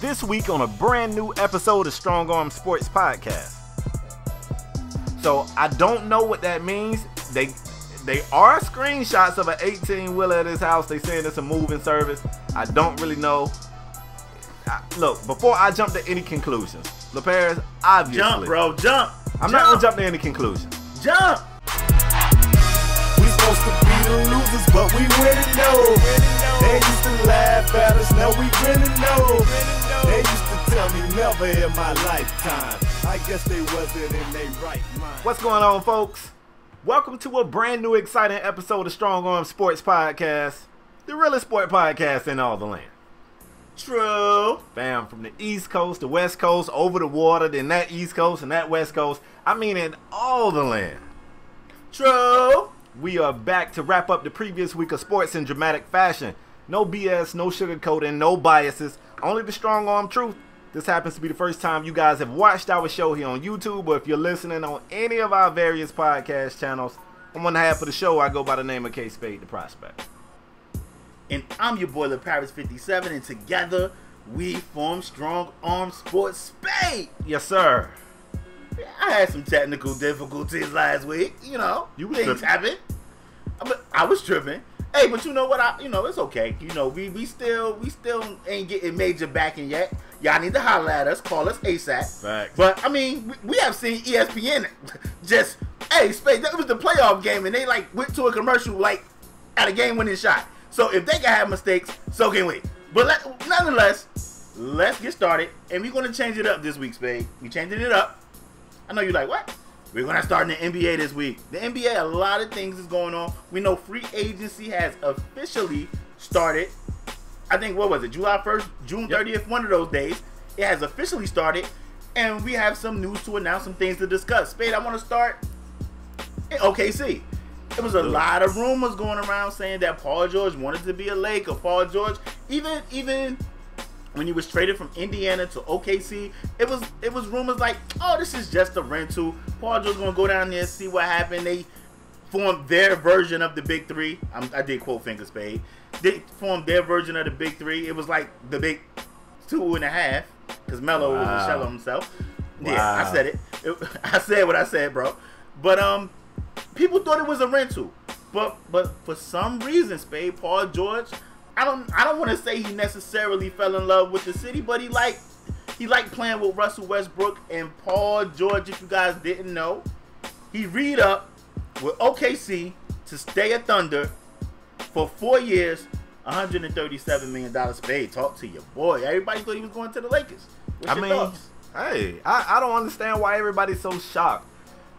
this week on a brand new episode of Strong Arm Sports Podcast. So I don't know what that means. They are screenshots of an 18-wheeler at his house. They saying it's a moving service. I don't really know. Look, before I jump to any conclusions, LaParis, obviously. Jump, bro, jump. I'm not gonna jump to any conclusions. Jump. We supposed to be the losers, but we winning though. They used to laugh at us, now we winning though. They used to tell me never in my lifetime. I guess they wasn't in their right mind. What's going on, folks? Welcome to a brand new exciting episode of Strong Arm Sports Podcast, the realest sport podcast in all the land. True. Fam, from the East Coast, the West Coast, over the water, then that East Coast and that West Coast. I mean in all the land. True. We are back to wrap up the previous week of sports in dramatic fashion. No BS, no sugarcoating, no biases, only the strong arm truth. This happens to be the first time you guys have watched our show here on YouTube, or if you're listening on any of our various podcast channels. On one half of the show, I go by the name of K Spade the Prospect. And I'm your boy, Paris57, and together we form Strong Arm Sports Spade. Yes, sir. I had some technical difficulties last week. You know, things happen. I was tripping. Hey, but you know what? It's okay. You know, we still ain't getting major backing yet. Y'all need to holler at us, call us ASAP. Facts. But I mean, we have seen ESPN just, hey, Spade, that was the playoff game, and they like went to a commercial like at a game-winning shot. So if they can have mistakes, so can we. But nonetheless, let's get started, and we're gonna change it up this week, Spade. We changing it up. I know you're like, what? We're going to start in the NBA this week. The NBA, a lot of things is going on. We know free agency has officially started. I think, what was it, July 1st, June 30th, one of those days. It has officially started, and we have some news to announce, some things to discuss. Spade, I want to start in OKC. There was a lot of rumors going around saying that Paul George wanted to be a Laker. Paul George, even when he was traded from Indiana to OKC, it was rumors like, oh, this is just a rental. Paul George gonna go down there and see what happened. They formed their version of the Big Three. I did quote finger Spade. They formed their version of the Big Three. It was like the Big 2.5 because Melo was a shell of himself. Wow. Yeah, I said it. I said what I said, bro. But people thought it was a rental. But for some reason, Spade, Paul George, I don't want to say he necessarily fell in love with the city, but he liked playing with Russell Westbrook and Paul George. If you guys didn't know, he read up with OKC to stay at Thunder for 4 years, $137 million. Spade, talk to your boy. Everybody thought he was going to the Lakers. What's your thoughts? Hey, I don't understand why everybody's so shocked.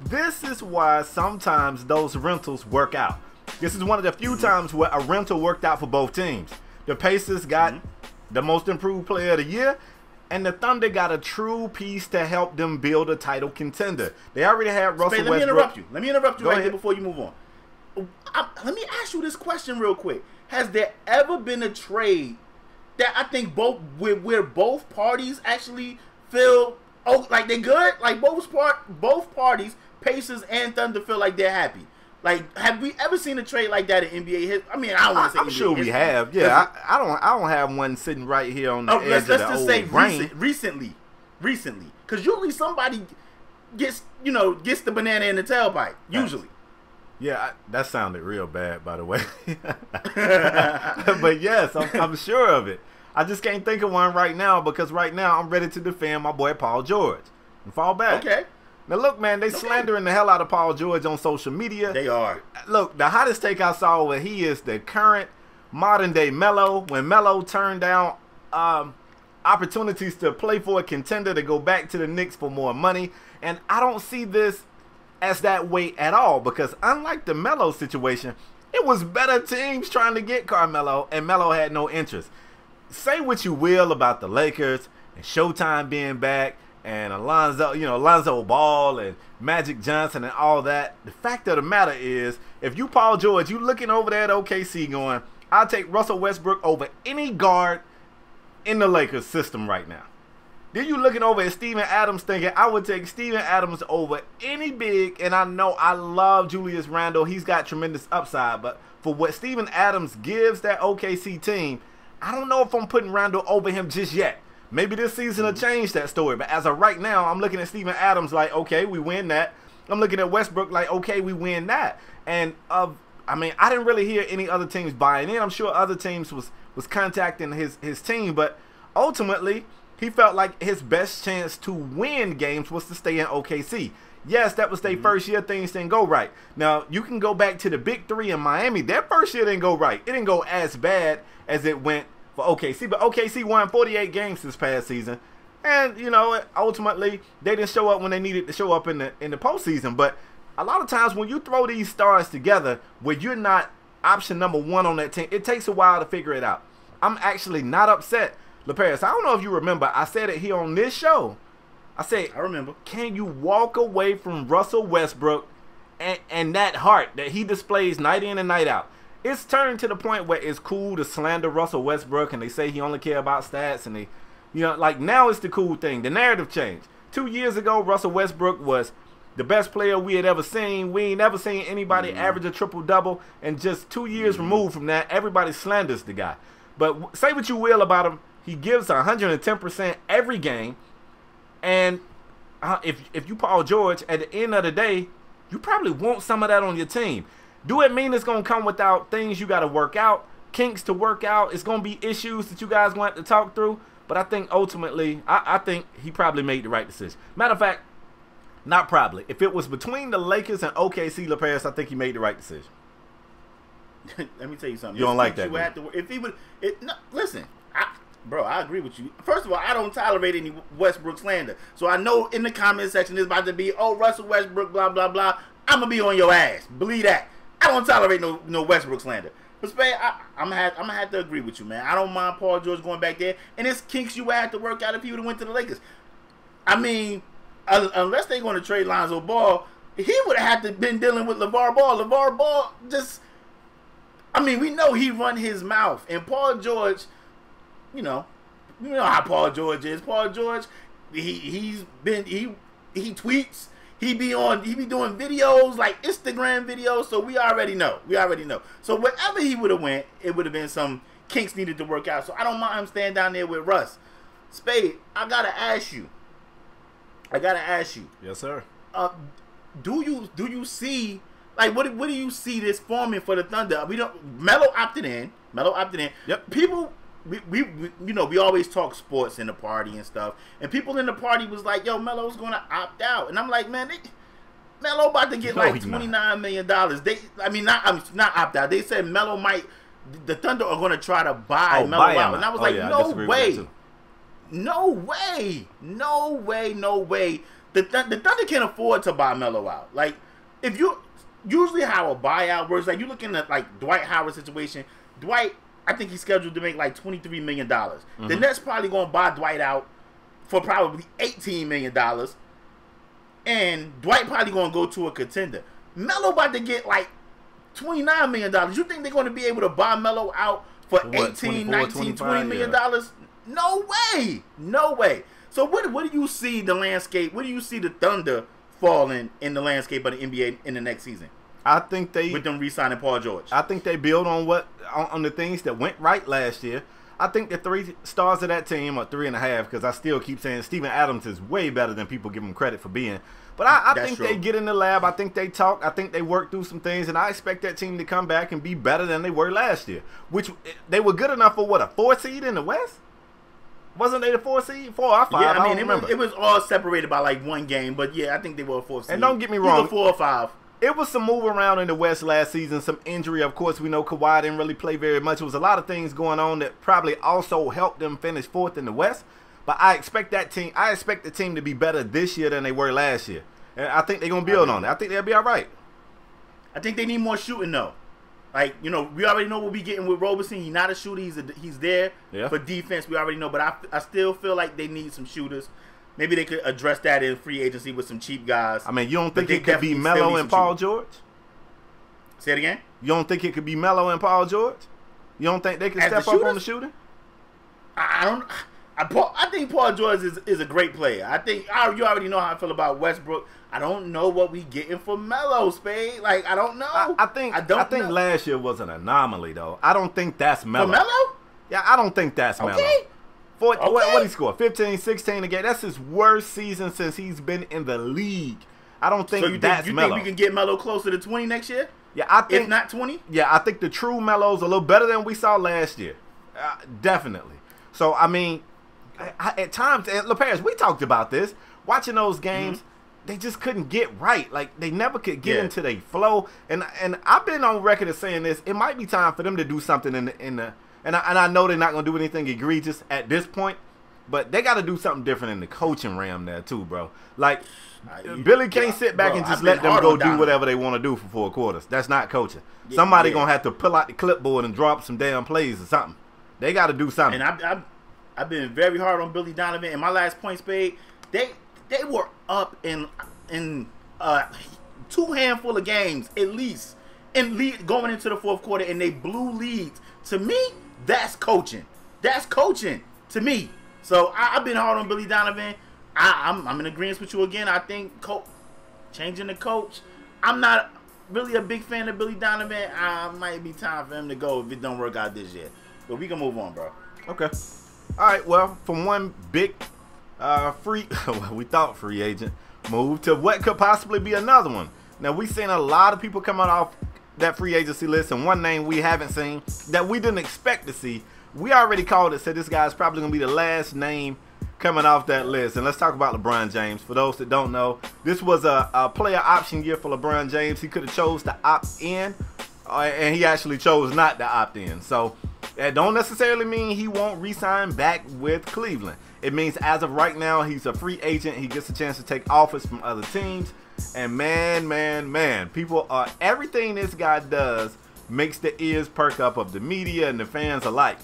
This is why sometimes those rentals work out. This is one of the few times where a rental worked out for both teams. The Pacers got the most improved player of the year, and the Thunder got a true piece to help them build a title contender. They already had Russell Westbrook. Let me interrupt you right there before you move on. Let me ask you this question real quick. Has there ever been a trade that I think where both parties actually feel like they're good? Like both parties, Pacers and Thunder, feel like they're happy. Like, have we ever seen a trade like that in NBA? I mean, I don't want to say I'm NBA sure we have. Yeah, I don't have one sitting right here on the edge of the old brain. Recently, because usually somebody gets the banana in the tailpipe. Usually. Yeah, that sounded real bad, by the way. But yes, I'm sure of it. I just can't think of one right now because right now I'm ready to defend my boy Paul George and fall back. Okay. Now, look, man, they slandering the hell out of Paul George on social media. They are. Look, the hottest take I saw was he is the current modern-day Melo. When Melo turned down opportunities to play for a contender to go back to the Knicks for more money. And I don't see this as that way at all because unlike the Melo situation, it was better teams trying to get Carmelo, and Melo had no interest. Say what you will about the Lakers and Showtime being back, and Alonzo Ball and Magic Johnson and all that. The fact of the matter is, if you Paul George, you looking over there at OKC going, I'll take Russell Westbrook over any guard in the Lakers system right now. Then you looking over at Steven Adams thinking, I would take Steven Adams over any big, and I know I love Julius Randle. He's got tremendous upside, but for what Steven Adams gives that OKC team, I don't know if I'm putting Randle over him just yet. Maybe this season will change that story. But as of right now, I'm looking at Steven Adams like, okay, we win that. I'm looking at Westbrook like, okay, we win that. And I mean, I didn't really hear any other teams buying in. I'm sure other teams was contacting his team, but ultimately he felt like his best chance to win games was to stay in OKC. Yes, that was their first year. Things didn't go right. Now, you can go back to the Big Three in Miami. Their first year didn't go right. It didn't go as bad as it went for OKC. But OKC won 48 games this past season. And, you know, ultimately, they didn't show up when they needed to show up in the postseason. But a lot of times when you throw these stars together where you're not option number one on that team, it takes a while to figure it out. I'm actually not upset. LaParis, I don't know if you remember, I said it here on this show. I remember. Can you walk away from Russell Westbrook and that heart that he displays night in and night out? It's turned to the point where it's cool to slander Russell Westbrook, and they say he only care about stats, and they, you know, like now it's the cool thing. The narrative changed. 2 years ago, Russell Westbrook was the best player we had ever seen. We ain't never seen anybody average a triple-double, and just 2 years removed from that, everybody slanders the guy. But say what you will about him, he gives 110% every game. And if you Paul George, at the end of the day, you probably want some of that on your team. Do it mean it's going to come without things you got to work out, kinks to work out? It's going to be issues that you guys going to have to talk through. But I think ultimately, I think he probably made the right decision. Matter of fact, not probably. If it was between the Lakers and OKC, LaParis, I think he made the right decision. Let me tell you something. You don't like that, if he would, no, listen. Bro, I agree with you. First of all, I don't tolerate any Westbrook slander. So I know in the comment section it's about to be, oh, Russell Westbrook, blah, blah, blah. I'm going to be on your ass. Believe that. I don't tolerate no Westbrook slander. But, Spade, I'm going to have to agree with you, man. I don't mind Paul George going back there. And it's kinks you would have to work out if he would have went to the Lakers. I mean, unless they're going to trade Lonzo Ball, he would have had to been dealing with LeVar Ball. LeVar Ball just, I mean, we know he run his mouth. And Paul George, you know how Paul George is. Paul George, he tweets, he be doing videos like Instagram videos, so we already know. So wherever he would have went, it would have been some kinks needed to work out. So I don't mind him staying down there with Russ. Spade, I gotta ask you. Yes, sir. Do you see, like, what do you see this forming for the Thunder? Melo opted in. Yep. People. We always talk sports in the party and stuff, and people in the party was like, "Yo, Melo's gonna opt out," and I'm like, "Man, Melo about to get like $29 million." Not opt out. They said Melo might. The Thunder are gonna try to buy Melo out, and I was like, "No way." The Thunder can't afford to buy Melo out. Like, if you usually how a buyout works, like you looking at like Dwight Howard's situation, Dwight. I think he's scheduled to make like $23 million. The Nets probably going to buy Dwight out for probably $18 million. And Dwight probably going to go to a contender. Melo about to get like $29 million. You think they're going to be able to buy Melo out for $18, $19, $20 million? Yeah. No way. So what do you see the landscape? What do you see the Thunder falling in the landscape of the NBA in the next season? I think they, with them re-signing Paul George, I think they build on the things that went right last year. I think the 3 stars of that team are 3.5, because I still keep saying Steven Adams is way better than people give him credit for being. But I think they get in the lab. I think they talk. I think they work through some things, and I expect that team to come back and be better than they were last year. Which they were good enough for, what, a 4 seed in the West? Wasn't they the 4 seed? 4 or 5? Yeah, I don't remember. It was all separated by like 1 game, but yeah, I think they were a 4 seed. And don't get me wrong, either 4 or 5. It was some move around in the West last season, some injury. Of course, we know Kawhi didn't really play very much. There was a lot of things going on that probably also helped them finish 4th in the West. But I expect the team to be better this year than they were last year. And I think they're going to build on it. I think they'll be all right. I think they need more shooting, though. Like, we already know what we're getting with Roberson. He's not a shooter. He's there for defense. We already know. But I still feel like they need some shooters. Maybe they could address that in free agency with some cheap guys. I mean, you don't think it could be Melo and Paul George? Say it again? You don't think it could be Melo and Paul George? You don't think they can step up on the shooting? I think Paul George is a great player. You already know how I feel about Westbrook. I don't know what we getting for Melo, Spade. Like, I don't know. I think last year was an anomaly, though. I don't think that's Melo. For Melo? Yeah, I don't think that's Melo. What he scored? 15, 16 again. That's his worst season since he's been in the league. I don't think that's Melo. You think we can get Melo closer to 20 next year? Yeah, I think. If not 20? Yeah, I think the true Melo's a little better than we saw last year. Definitely. So, I mean, at times, and LeParis, we talked about this. Watching those games, they just couldn't get right. Like, they never could get into their flow. And I've been on record as saying this. It might be time for them to do something in the and I know they're not going to do anything egregious at this point, but they got to do something different in the coaching realm there too, bro. Like, Billy can't sit back and just let them go do whatever they want to do for 4 quarters. That's not coaching. Somebody going to have to pull out the clipboard and drop some damn plays or something. They got to do something. And I've been very hard on Billy Donovan. In my last point, Spade, they were up in 2 handful of games at least, and lead going into the 4th quarter, and they blew leads. To me, that's coaching. That's coaching to me. So I've been hard on Billy Donovan. I'm in agreement with you again. I think changing the coach. I'm not really a big fan of Billy Donovan. Might be time for him to go if it don't work out this year. But we can move on, bro. Okay. All right. Well, from one big we thought free agent move to what could possibly be another one. Now, we've seen a lot of people coming off that free agency list, and one name we haven't seen that we didn't expect to see. We already called it, said this guy's probably going to be the last name coming off that list. And let's talk about LeBron James. For those that don't know, this was a player option year for LeBron James. He could have chose to opt in, and he actually chose not to opt in. So that don't necessarily mean he won't re-sign back with Cleveland. It means as of right now, he's a free agent. He gets a chance to take offers from other teams. And man, people are, everything this guy does makes the ears perk up of the media and the fans alike.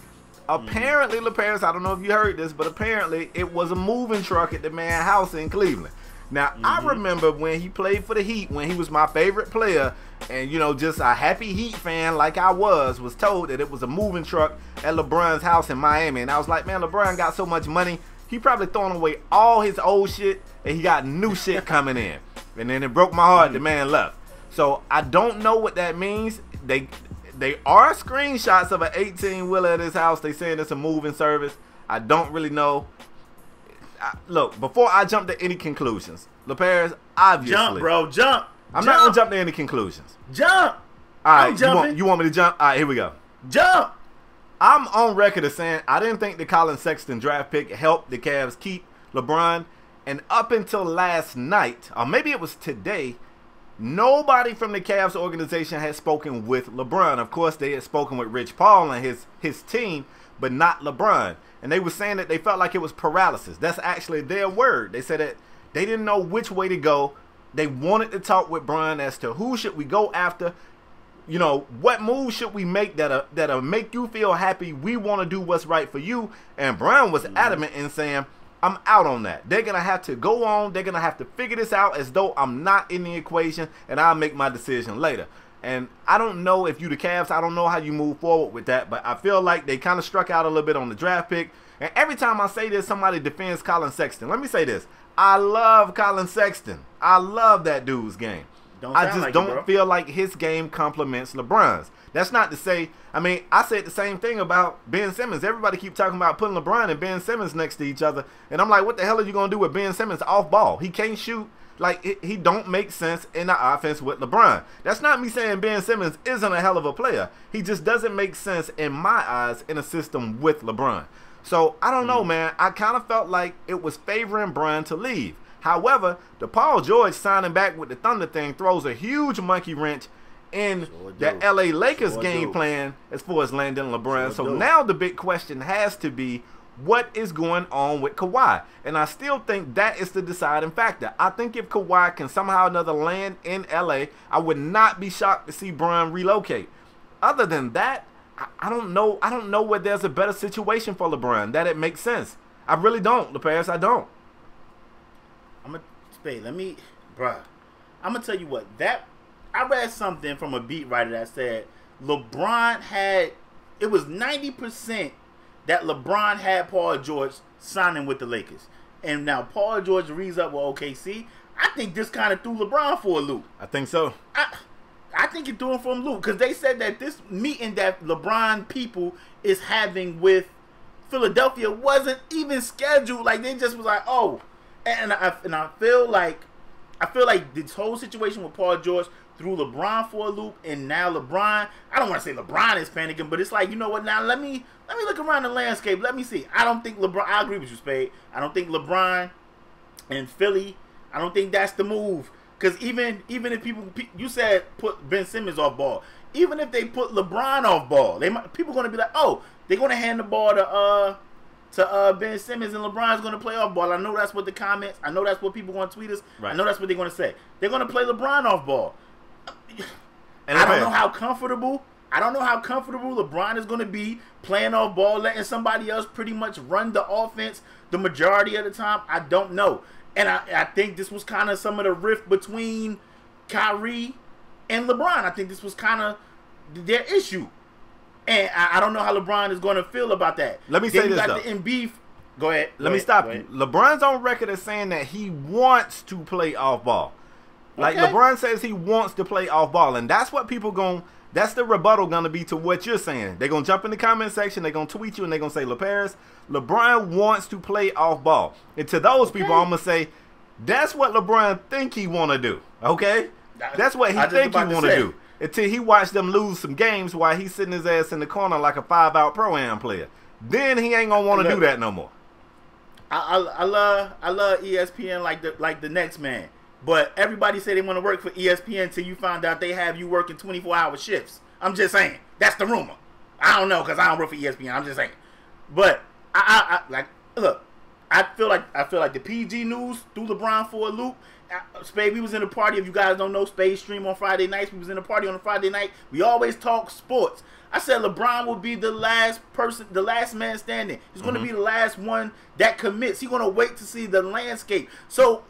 Apparently, LeParis, I don't know if you heard this, but apparently it was a moving truck at the man's house in Cleveland. Now, I remember when he played for the Heat, when he was my favorite player, and, you know, just a happy Heat fan like I was told that it was a moving truck at LeBron's house in Miami. And I was like, man, LeBron got so much money, he probably throwing away all his old shit, and he got new shit coming in. And then it broke my heart, the man left. So I don't know what that means. They are screenshots of an 18-wheeler at his house. They saying it's a moving service. I don't really know. Look, before I jump to any conclusions, LeParis, obviously. Jump, bro, jump. I'm not going to jump to any conclusions. Jump. All right, you want me to jump? All right, here we go. Jump. I'm on record as saying I didn't think the Colin Sexton draft pick helped the Cavs keep LeBron. And up until last night, or maybe it was today, nobody from the Cavs organization had spoken with LeBron. Of course, they had spoken with Rich Paul and his team, but not LeBron. And they were saying that they felt like it was paralysis. That's actually their word. They said that they didn't know which way to go. They wanted to talk with Bron as to who should we go after. You know, what moves should we make that'll make you feel happy? We want to do what's right for you. And Bron was adamant in saying, I'm out on that. They're going to have to go on. They're going to have to figure this out as though I'm not in the equation, and I'll make my decision later. And I don't know if you the Cavs, I don't know how you move forward with that, but I feel like they kind of struck out a little bit on the draft pick. And every time I say this, somebody defends Colin Sexton. Let me say this. I love Colin Sexton. I love that dude's game. I just don't feel like his game complements LeBron's. That's not to say, I mean, I said the same thing about Ben Simmons. Everybody keep talking about putting LeBron and Ben Simmons next to each other. And I'm like, what the hell are you going to do with Ben Simmons off ball? He can't shoot. Like, he don't make sense in the offense with LeBron. That's not me saying Ben Simmons isn't a hell of a player. He just doesn't make sense in my eyes in a system with LeBron. So, I don't know, man. I kind of felt like it was favoring Bron to leave. However, the Paul George signing back with the Thunder thing throws a huge monkey wrench in the LA Lakers game plan as far as landing LeBron. So now the big question has to be, what is going on with Kawhi? And I still think that is the deciding factor. I think if Kawhi can somehow or another land in LA, I would not be shocked to see Bron relocate. Other than that, I don't know. I don't know where there's a better situation for LeBron that it makes sense. I really don't, LeParis. I don't. I'm gonna tell you what, I read something from a beat writer that said LeBron had, it was 90% that LeBron had Paul George signing with the Lakers. And now Paul George reads up with OKC. I think this kind of threw LeBron for a loop. I think so. I think it threw him for a loop because they said that this meeting that LeBron people is having with Philadelphia wasn't even scheduled. Like they just was like, oh, and I feel like this whole situation with Paul George threw LeBron for a loop, and now LeBron. I don't want to say LeBron is panicking, but it's like, you know what? Now let me look around the landscape. Let me see. I don't think LeBron. I agree with you, Spade. I don't think LeBron and Philly. I don't think that's the move. Because even if you said put Ben Simmons off ball, even if they put LeBron off ball, people going to be like, oh, they're going to hand the ball to Ben Simmons and LeBron's going to play off ball. I know that's what the comments. I know that's what people going to tweet us. Right. I know that's what they're going to say. They're going to play LeBron off ball. And I don't know how comfortable. I don't know how comfortable LeBron is going to be playing off ball, letting somebody else pretty much run the offense the majority of the time. I don't know. And I think this was kind of some of the rift between Kyrie and LeBron. I think this was kind of their issue. And I don't know how LeBron is going to feel about that. Let me say this, though. The Embiid. Go ahead. Let me stop you. LeBron's on record as saying that he wants to play off ball. Like, LeBron says he wants to play off ball. And that's what people that's the rebuttal going to be to what you're saying. They're going to jump in the comment section. They're going to tweet you and they're going to say, LeBron wants to play off ball. And to those people, I'm going to say, that's what LeBron think he want to do. Okay? That's what he think he want to do. Until he watched them lose some games while he's sitting his ass in the corner like a 5-out Pro-Am player. Then he ain't going to want to do that no more. I love ESPN like the next man. But everybody say they want to work for ESPN until you find out they have you working 24-hour shifts. I'm just saying. That's the rumor. I don't know because I don't work for ESPN. I'm just saying. But look, I feel like the PG news threw LeBron for a loop. Spade, we was in a party. If you guys don't know, Spade stream on Friday nights. We was in a party on a Friday night. We always talk sports. I said LeBron will be the last man standing. He's going to be the last one that commits. He's going to wait to see the landscape. So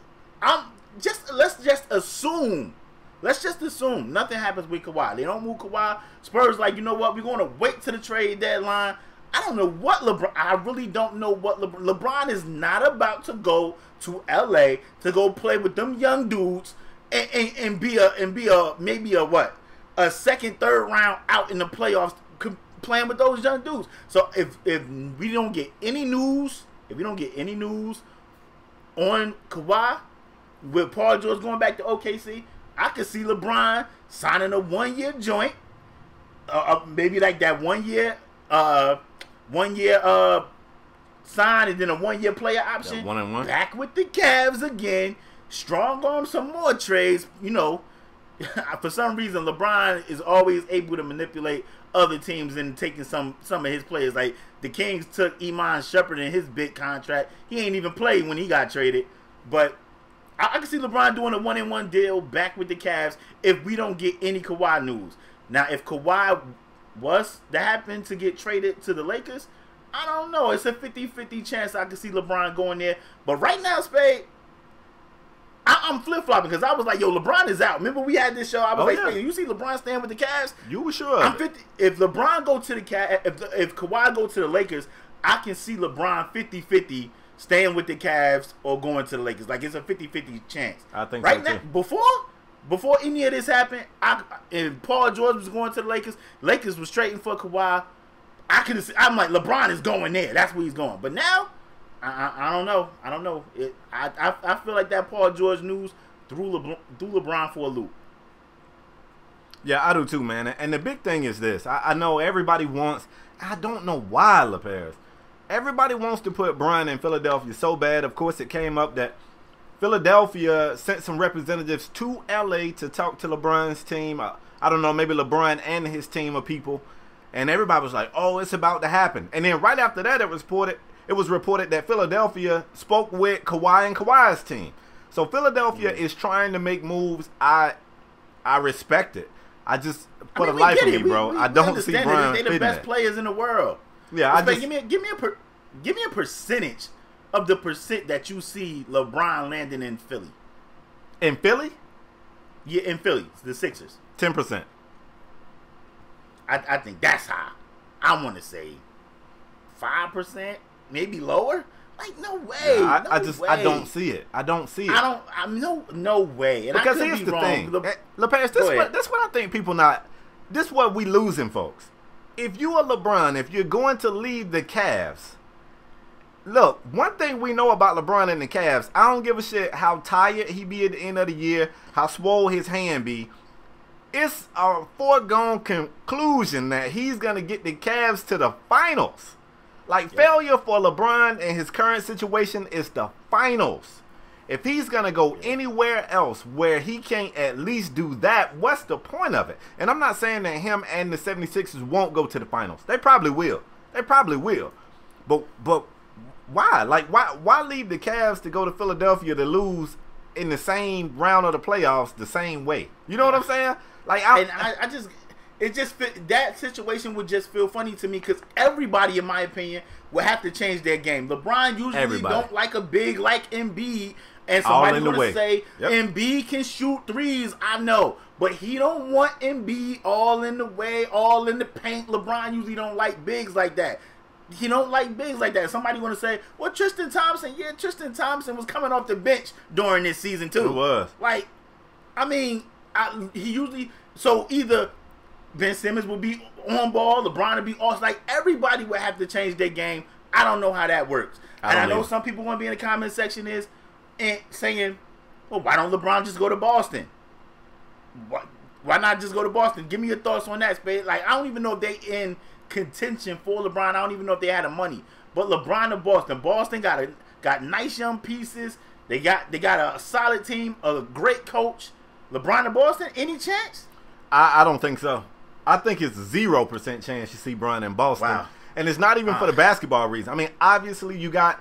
let's just assume nothing happens with Kawhi. They don't move Kawhi. Spurs like, you know what? We're going to wait to the trade deadline. I don't know what LeBron. I really don't know what LeBron is not about to go to LA to go play with them young dudes and be maybe a second, third round out in the playoffs playing with those young dudes. So if we don't get any news, on Kawhi with Paul George going back to OKC, I could see LeBron signing a 1-year joint, maybe like that 1 year. 1 year sign and then a 1 year player option. Yeah, 1-1. Back with the Cavs again. Strong on some more trades. You know, for some reason LeBron is always able to manipulate other teams and taking some of his players. Like the Kings took Iman Shumpert in his big contract. He ain't even played when he got traded. But I can see LeBron doing a 1-1 deal back with the Cavs if we don't get any Kawhi news. Now, if Kawhi was to happen to get traded to the Lakers, I don't know. It's a 50-50 chance I could see LeBron going there. But right now, Spade, I'm flip-flopping because I was like, yo, LeBron is out. Remember we had this show? I was Spade, you see LeBron staying with the Cavs? You were sure. If LeBron go to the Cavs, if Kawhi go to the Lakers, I can see LeBron 50-50 staying with the Cavs or going to the Lakers. Like, it's a 50-50 chance. I think right so, now, too. Before any of this happened, and Paul George was going to the Lakers was trading for Kawhi. I'm like, LeBron is going there. That's where he's going. But now, I don't know. I don't know. I feel like that Paul George news threw LeBron for a loop. Yeah, I do too, man. And the big thing is this. I know everybody wants. I don't know why, LeParis. Everybody wants to put Bron in Philadelphia so bad. Of course, it came up that Philadelphia sent some representatives to LA to talk to LeBron's team. I don't know, maybe LeBron and his team of people. And everybody was like, oh, it's about to happen. And then right after that, it was reported that Philadelphia spoke with Kawhi and Kawhi's team. So Philadelphia is trying to make moves. I respect it. I just, for the life of me, bro, I don't see Bron fitting. They're the best players in the world. Yeah, give me a percentage of the percent that you see LeBron landing in Philly. In Philly? Yeah, in Philly, the Sixers. 10%. I think that's high. I want to say 5%, maybe lower. Like, no way. Yeah, I don't see it. I don't see it. No way. And because here's the thing. LeParis, that's what I think people this is what we losing, folks. If you are LeBron, if you're going to leave the Cavs, look, one thing we know about LeBron and the Cavs, I don't give a shit how tired he be at the end of the year, how swole his hand be. It's a foregone conclusion that he's going to get the Cavs to the finals. Like, failure for LeBron in his current situation is the finals. If he's going to go anywhere else where he can't at least do that, what's the point of it? And I'm not saying that him and the 76ers won't go to the finals. They probably will. They probably will. But why? Like, why leave the Cavs to go to Philadelphia to lose in the same round of the playoffs the same way? You know what I'm saying? Like, that situation would just feel funny to me because everybody, in my opinion, would have to change their game. LeBron usually don't like a big like Embiid, and somebody's going to say Embiid can shoot threes. I know, but he don't want Embiid all in the way, all in the paint. LeBron usually don't like bigs like that. He don't like bigs like that. Somebody want to say, well, Tristan Thompson. Yeah, Tristan Thompson was coming off the bench during this season too. It was. Like, I mean, he usually, so either Ben Simmons would be on ball, LeBron would be off. Like, everybody would have to change their game. I don't know how that works. I know some people want to be in the comment section saying, well, why don't LeBron just go to Boston? Why not just go to Boston? Give me your thoughts on that, Spade. Like, I don't even know if they in contention for LeBron. I don't even know if they had the money. But LeBron to Boston. Boston got nice young pieces. They got a solid team, a great coach. LeBron to Boston, any chance? I don't think so. I think it's 0% chance you see Bron in Boston. Wow. And it's not even for the basketball reason. I mean, obviously you got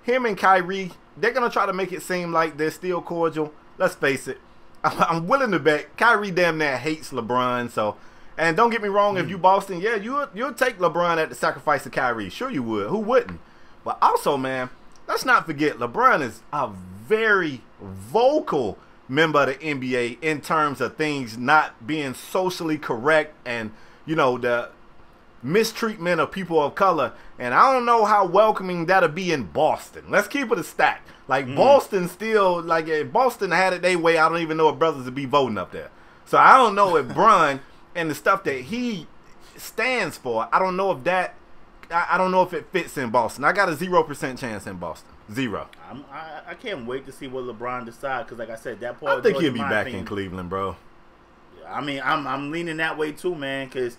him and Kyrie. They're going to try to make it seem like they're still cordial. Let's face it. I'm willing to bet Kyrie damn near hates LeBron. So, and don't get me wrong, if you Boston, yeah, you'll take LeBron at the sacrifice of Kyrie. Sure you would. Who wouldn't? But also, man, let's not forget LeBron is a very vocal member of the NBA in terms of things not being socially correct and, you know, the mistreatment of people of color. And I don't know how welcoming that'll be in Boston. Let's keep it a stack. Like, Boston still, like, if Boston had it their way, I don't even know if brothers would be voting up there. So I don't know if Bron and the stuff that he stands for, I don't know if it fits in Boston. I got a 0% chance in Boston. 0. I can't wait to see what LeBron decides because, like I said, that Paul I think George, he'll be back in Cleveland, bro. I mean, I'm leaning that way too, man. Because,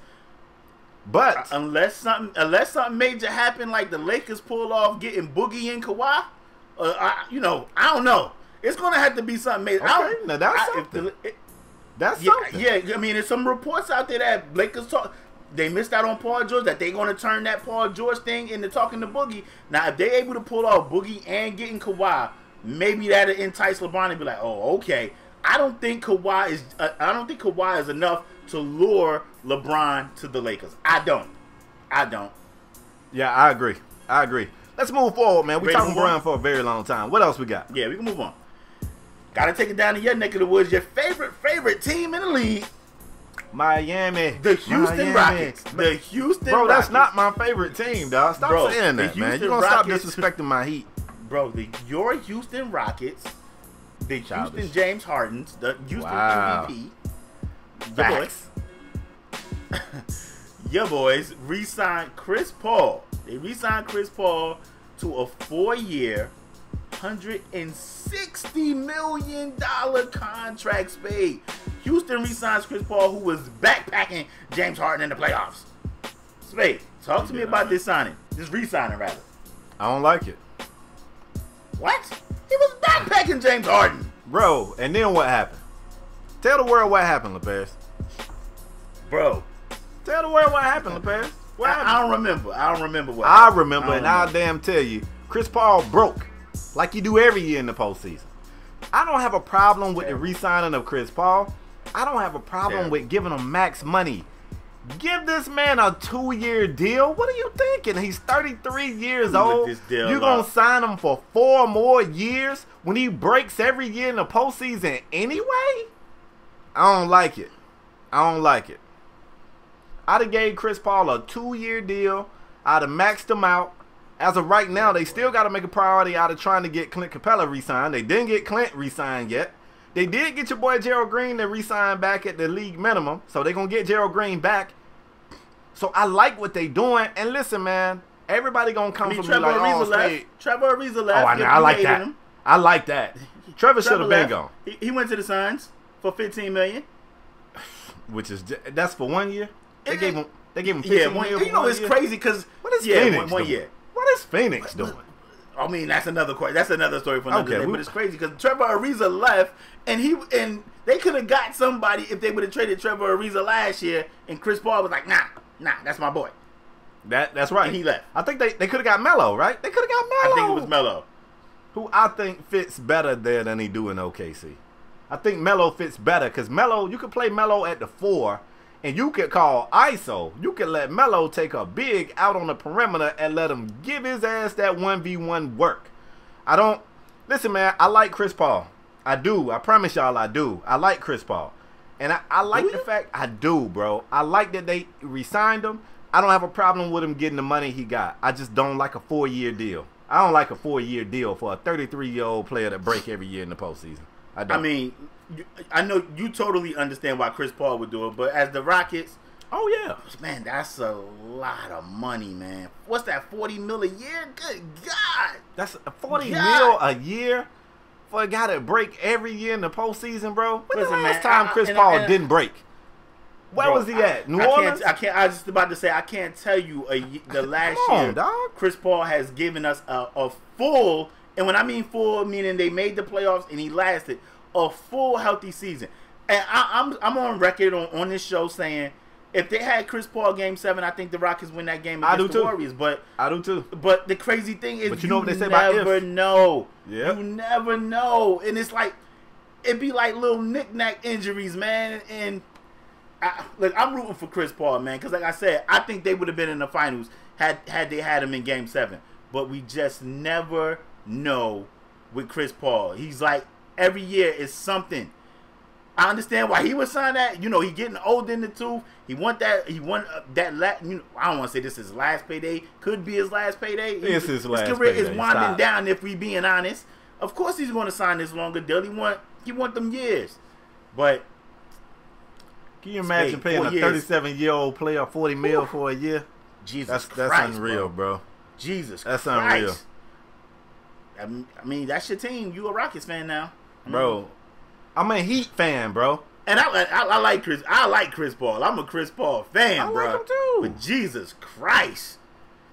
but unless something major happen, like the Lakers pull off getting Boogie and Kawhi, I don't know. It's gonna have to be something major. Okay, now that's something. That's something. Yeah, I mean, there's some reports out there that Lakers talk. They missed out on Paul George, that they're going to turn that Paul George thing into talking to Boogie. Now, if they're able to pull off Boogie and getting Kawhi, maybe that'll entice LeBron and be like, oh, okay. I don't think Kawhi is enough to lure LeBron to the Lakers. I don't. Yeah, I agree. Let's move forward, man. We're talking Bron for a very long time. What else we got? Yeah, we can move on. Got to take it down to your neck of the woods. Your favorite team in the league. Miami. The Houston Rockets. The Houston Bro, Rockets. that's not my favorite team, dog. Stop saying that, man. You're going to stop disrespecting my Heat. Bro, your Houston Rockets, the Houston James Hardens, the Houston MVP. Facts. Your boys re-signed Chris Paul. They re-signed Chris Paul to a 4-year, $160 million contract, Spade. Houston re-signs Chris Paul, who was backpacking James Harden in the playoffs. Spade, talk to me about this signing. This re-signing, rather. I don't like it. What? He was backpacking James Harden. Bro, and then what happened? Tell the world what happened, Lopez. Bro. Tell the world what happened, Lopez. I don't remember. I don't remember what happened. I remember, and I'll damn tell you. Chris Paul broke. Like you do every year in the postseason. I don't have a problem with the re-signing of Chris Paul. I don't have a problem with giving him max money. Give this man a 2-year deal. What are you thinking? He's 33 years old. You're going to sign him for 4 more years when he breaks every year in the postseason anyway? I don't like it. I'd have gave Chris Paul a 2-year deal. I'd have maxed him out. As of right now, they still got to make a priority out of trying to get Clint Capella re-signed. They didn't get Clint re-signed yet. They did get your boy Gerald Green to re-sign back at the league minimum. So they're going to get Gerald Green back. So I like what they doing. And listen, man, Everybody gonna come from me Trevor like, Ariza oh, left. Trevor Ariza left. Oh, I like that. Him. I like that. Trevor should have been left. gone. He went to the Suns for $15 million. Which is that's for 1 year. They gave him 15 million. You know it's crazy because what is Phoenix one doing? year. What is Phoenix doing? I mean, that's another question. That's another story for another day. But it's crazy because Trevor Ariza left, and they could have got somebody if they would have traded Trevor Ariza last year, and Chris Paul was like, nah, that's my boy. That's right. And he left. I think they could have got Melo, right? They could have got Melo. I think it was Melo. Who I think fits better there than he do in OKC. I think Melo fits better because Melo, you could play Melo at the 4, and you could call ISO. You could let Melo take a big out on the perimeter and let him give his ass that 1v1 work. Listen, man, I like Chris Paul. I do. I promise y'all I do. I like Chris Paul. And I like the fact, I do, bro. I like that they re-signed him. I don't have a problem with him getting the money he got. I just don't like a 4-year deal. I don't like a 4-year deal for a 33-year-old player that break every year in the postseason. I don't. I mean, I know you totally understand why Chris Paul would do it, but as the Rockets, oh yeah, man, that's a lot of money, man. What's that, $40 million a year? Good God, that's $40 million a year for a guy that break every year in the postseason, bro. When the last time Chris Paul didn't break? Where was he at? New Orleans? I was just about to say I can't tell you the last year dog. Chris Paul has given us a full, and when I mean full, meaning they made the playoffs and he lasted a full healthy season. And I'm on record on this show saying if they had Chris Paul Game 7, I think the Rockets win that game against the Warriors. But I do too. But the crazy thing is, but you know what they say about if. Never know. Yep. You never know, and it's like it'd be like little knick-knack injuries, man, and. Look, I'm rooting for Chris Paul, man, because like I said, I think they would have been in the finals had they had him in Game 7. But we just never know with Chris Paul. He's like, every year is something. I understand why he was signed that. You know, he getting old in the tooth. He want that. I don't want to say this is his last payday. Could be his last payday. It's his last His career payday. is winding down. If we being honest, of course he's going to sign this longer deal. He want them years, but. Can you imagine paying a 37-year-old player $40 million for a year? Jesus Christ, that's unreal, bro. Jesus That's Christ. unreal. I mean, that's your team. You a Rockets fan now, bro. I'm a Heat fan, bro. And I like Chris. I like Chris Paul. I'm a Chris Paul fan, bro. I like him too. But Jesus Christ,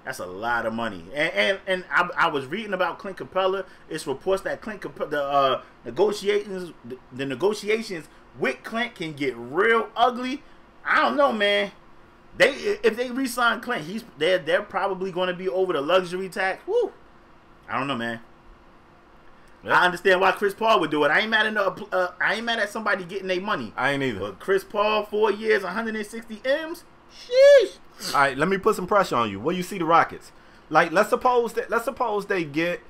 that's a lot of money. And I was reading about Clint Capella. It's reports that Clint Capella, the negotiations with Clint can get real ugly. I don't know, man. If they re-sign Clint, they're probably going to be over the luxury tax. Woo. I don't know, man. Yep. I understand why Chris Paul would do it. I ain't mad at somebody getting their money. I ain't either. But Chris Paul, 4 years, 160 M's. Sheesh. All right, let me put some pressure on you. Where you see the Rockets? Like, let's suppose they get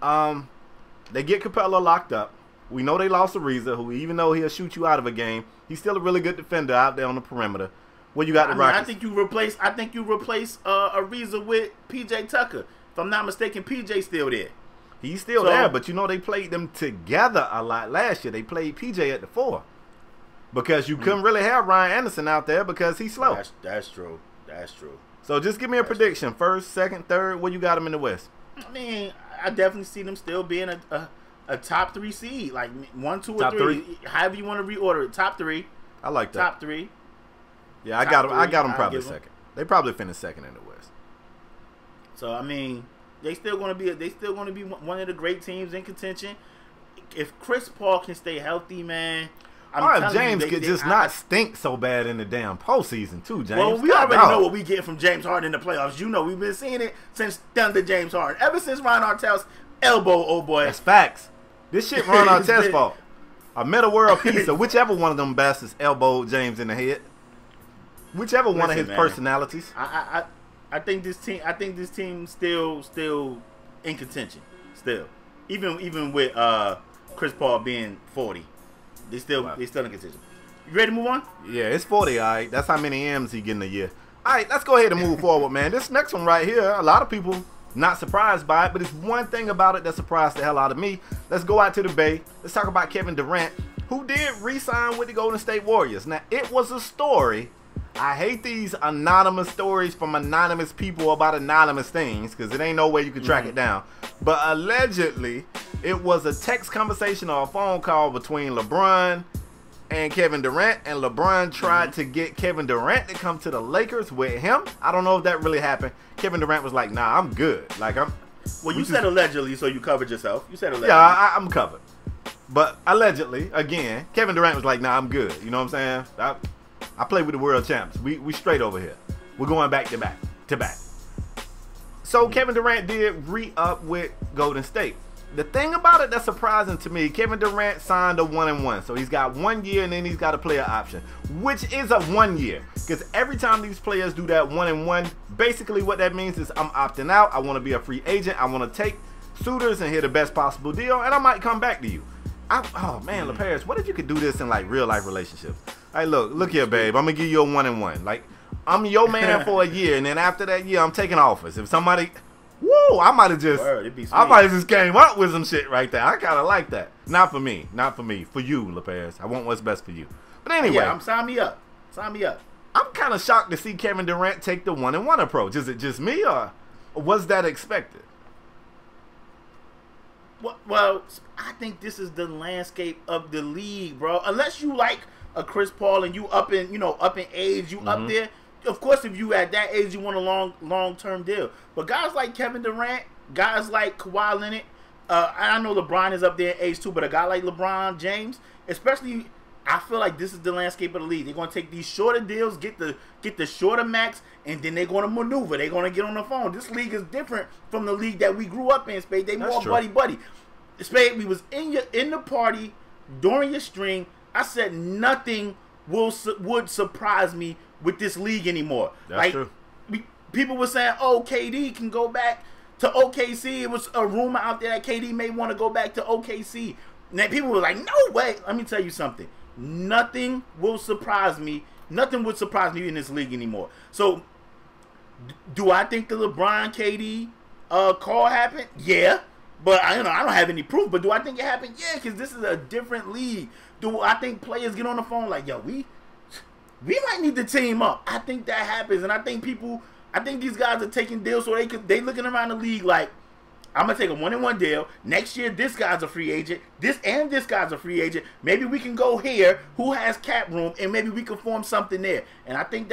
Capella locked up. We know they lost Ariza, who even though he'll shoot you out of a game, he's still a really good defender out there on the perimeter. Where you got the Rockets? I think you replace Ariza with PJ Tucker. If I'm not mistaken, PJ's still there. He's still there, but you know they played them together a lot last year. They played PJ at the 4 because you couldn't really have Ryan Anderson out there because he's slow. That's true. That's true. So just give me a prediction: first, second, third. Where you got them in the West? I mean, I definitely see them still being a top 3 seed, like 1, 2, or top 3. However you want to reorder it. Top 3. I like that. Top 3. Yeah, I got them probably second. They probably finish second in the West. So I mean, they still going to be one of the great teams in contention. If Chris Paul can stay healthy, man. James could just not stink so bad in the damn postseason too, James. Well, we already know what we get from James Harden in the playoffs. You know, we've been seeing it since Thunder James Harden. Ever since Ron Artell's elbow, oh boy. That's facts. This shit Ron Artell's fault. A meta world peace, so whichever one of them bastards elbowed James in the head. Whichever one of his personalities. I think this team still in contention. Still. Even with Chris Paul being 40. They still in contention. You ready to move on? Yeah, it's 40, all right. That's how many M's he getting a year. All right, let's go ahead and move forward, man. This next one right here, a lot of people not surprised by it, but it's one thing about it that surprised the hell out of me. Let's go out to the Bay. Let's talk about Kevin Durant, who did re-sign with the Golden State Warriors. Now, it was a story I hate these anonymous stories from anonymous people about anonymous things because it ain't no way you can track it down. But allegedly, it was a text conversation or a phone call between LeBron and Kevin Durant, and LeBron tried to get Kevin Durant to come to the Lakers with him. I don't know if that really happened. Kevin Durant was like, nah, I'm good. Like, Well, you said allegedly, so you covered yourself. You said allegedly. Yeah, I'm covered. But allegedly, again, Kevin Durant was like, nah, I'm good. You know what I'm saying? I play with the world champs. We straight over here. We're going back to back. So Kevin Durant did re-up with Golden State. The thing about it that's surprising to me, Kevin Durant signed a 1-and-1. So he's got 1 year and then he's got a player option, which is a 1 year. Because every time these players do that 1-and-1, basically what that means is I'm opting out. I want to be a free agent. I want to take suitors and hit the best possible deal, and I might come back to you. Oh man, LaParis, what if you could do this in like real life relationships? Hey, look here, babe. I'm gonna give you a 1-and-1. Like, I'm your man for a year, and then after that year, I'm taking office. If somebody, whoa, I might have just came up with some shit right there. I kind of like that. Not for me. For you, LaParis. I want what's best for you. But anyway, yeah, sign me up. I'm kind of shocked to see Kevin Durant take the 1-and-1 approach. Is it just me, or was that expected? Well, I think this is the landscape of the league, bro. Unless you like a Chris Paul and you up in age, you up there. Of course, if you at that age, you want a long-term deal. But guys like Kevin Durant, guys like Kawhi Leonard, I know LeBron is up there in age too, but a guy like LeBron James, especially, I feel like this is the landscape of the league. They're gonna take these shorter deals, get the shorter max, and then they're gonna maneuver. They're gonna get on the phone. This league is different from the league that we grew up in, Spade. They more buddy. Spade, we was in the party during your string. I said nothing would surprise me with this league anymore. That's true. People were saying, oh, KD can go back to OKC. It was a rumor out there that KD may want to go back to OKC. And then people were like, no way. Let me tell you something. Nothing will surprise me. Nothing would surprise me in this league anymore. So, do I think the LeBron KD call happened? Yeah. But I don't have any proof. But do I think it happened? Yeah, because this is a different league. Do I think players get on the phone like, yo, we might need to team up? I think that happens, and I think these guys are taking deals so they looking around the league like, I'm gonna take a 1-and-1 deal. Next year, this guy's a free agent. This guy's a free agent. Maybe we can go here. Who has cap room? And maybe we can form something there. And I think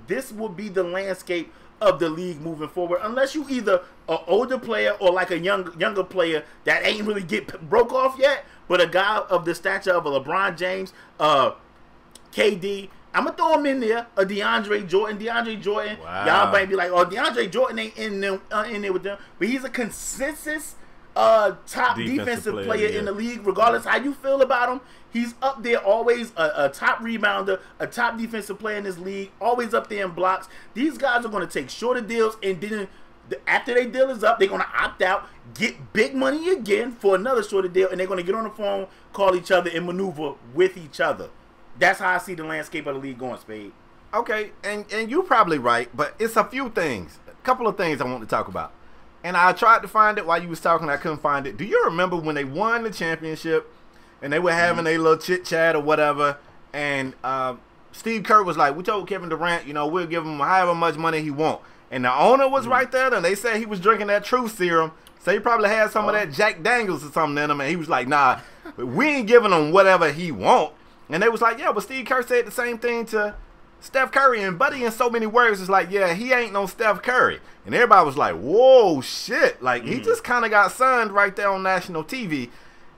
this will be the landscape of the league moving forward. Unless you either an older player or like a younger player that ain't really get broke off yet, but a guy of the stature of a LeBron James, KD. I'm going to throw him in there, a DeAndre Jordan. Wow. Y'all might be like, oh, DeAndre Jordan ain't in there with them. But he's a consensus top defensive player in the league, regardless how you feel about him. He's up there always, a top rebounder, a top defensive player in this league, always up there in blocks. These guys are going to take shorter deals, and then after their deal is up, they're going to opt out, get big money again for another shorter deal, and they're going to get on the phone, call each other, and maneuver with each other. That's how I see the landscape of the league going, Spade. Okay, and you're probably right, but it's a few things. A couple of things I want to talk about. And I tried to find it while you was talking. I couldn't find it. Do you remember when they won the championship and they were having a little chit-chat or whatever, and Steve Kerr was like, we told Kevin Durant, we'll give him however much money he want. And the owner was right there, and they said he was drinking that truth serum. So he probably had some of that Jack Daniels or something in him, and he was like, nah, we ain't giving him whatever he want. And they was like, yeah, but Steve Kerr said the same thing to Steph Curry. And Buddy, in so many words, is like, yeah, he ain't no Steph Curry. And everybody was like, whoa, shit. Like, he just kind of got signed right there on national TV.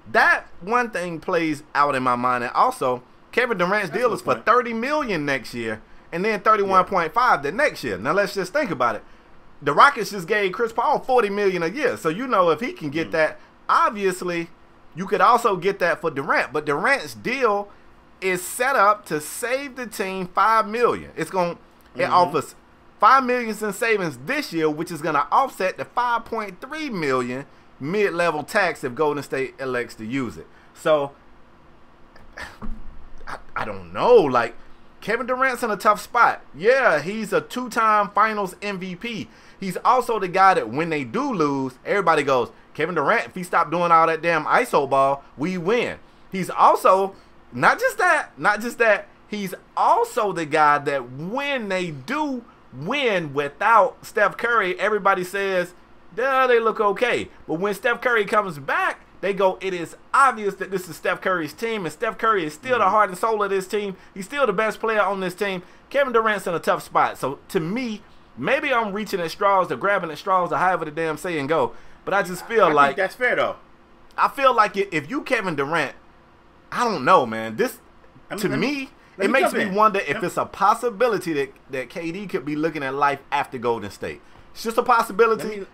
That one thing plays out in my mind. And also, Kevin Durant's deal is for $30 million next year and then $31.5 the next year. Now, let's just think about it. The Rockets just gave Chris Paul $40 million a year. So, if he can get that, obviously, you could also get that for Durant. But Durant's deal is set up to save the team $5 million. It offers $5 million in savings this year, which is going to offset the $5.3 million mid-level tax if Golden State elects to use it. So I don't know. Like, Kevin Durant's in a tough spot. Yeah, he's a 2-time Finals MVP. He's also the guy that when they do lose, everybody goes, Kevin Durant, if he stopped doing all that damn ISO ball, we win. He's also not just that, he's also the guy that when they do win without Steph Curry, everybody says, yeah, they look okay. But when Steph Curry comes back, they go, it is obvious that this is Steph Curry's team, and Steph Curry is still the heart and soul of this team. He's still the best player on this team. Kevin Durant's in a tough spot. So, to me, maybe I'm reaching at straws or grabbing at straws or however the damn saying go. But I just feel I think that's fair, though. I feel like if you Kevin Durant, I don't know, man. This, to me, it makes me wonder if it's a possibility that KD could be looking at life after Golden State. It's just a possibility.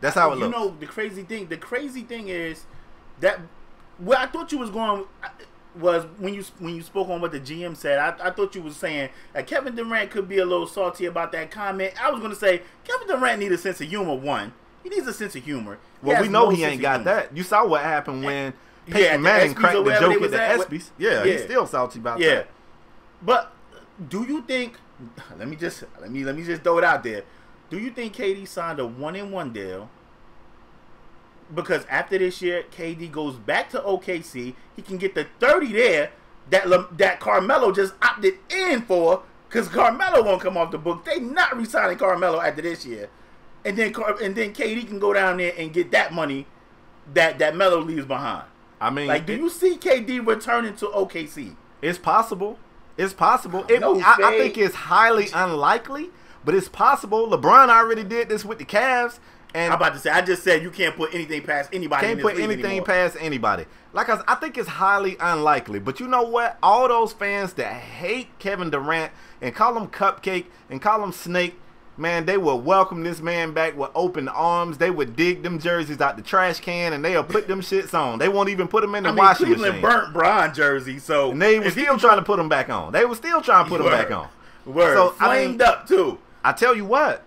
That's how it looks. You know, the crazy thing is that where I thought you was going was when you spoke on what the GM said. I thought you was saying that Kevin Durant could be a little salty about that comment. I was going to say Kevin Durant needs a sense of humor. One, he needs a sense of humor. Well, we know he ain't got that. You saw what happened when Peyton Manning cracked the joke at the ESPYs. Yeah, he's still salty about that. But do you think? Let me just throw it out there. Do you think KD signed a 1-and-1 deal? Because after this year, KD goes back to OKC. He can get the 30 there that Carmelo just opted in for, because Carmelo won't come off the book. They not re-signing Carmelo after this year, and then KD can go down there and get that money that Melo leaves behind. I mean, like, do you see KD returning to OKC? It's possible. It's possible. I think it's highly unlikely, but it's possible. LeBron already did this with the Cavs. And I'm about to say, I just said you can't put anything past anybody. Can't put anything past anybody. Like I think it's highly unlikely. But you know what? All those fans that hate Kevin Durant and call him Cupcake and call him Snake, man, they will welcome this man back with open arms. They would dig them jerseys out the trash can and they'll put them shits on. They won't even put them in the washing Cleveland machine. Burnt Bron jersey, so and they were still trying to put them back on. They were still trying to put them back on. So flamed up too. I tell you what,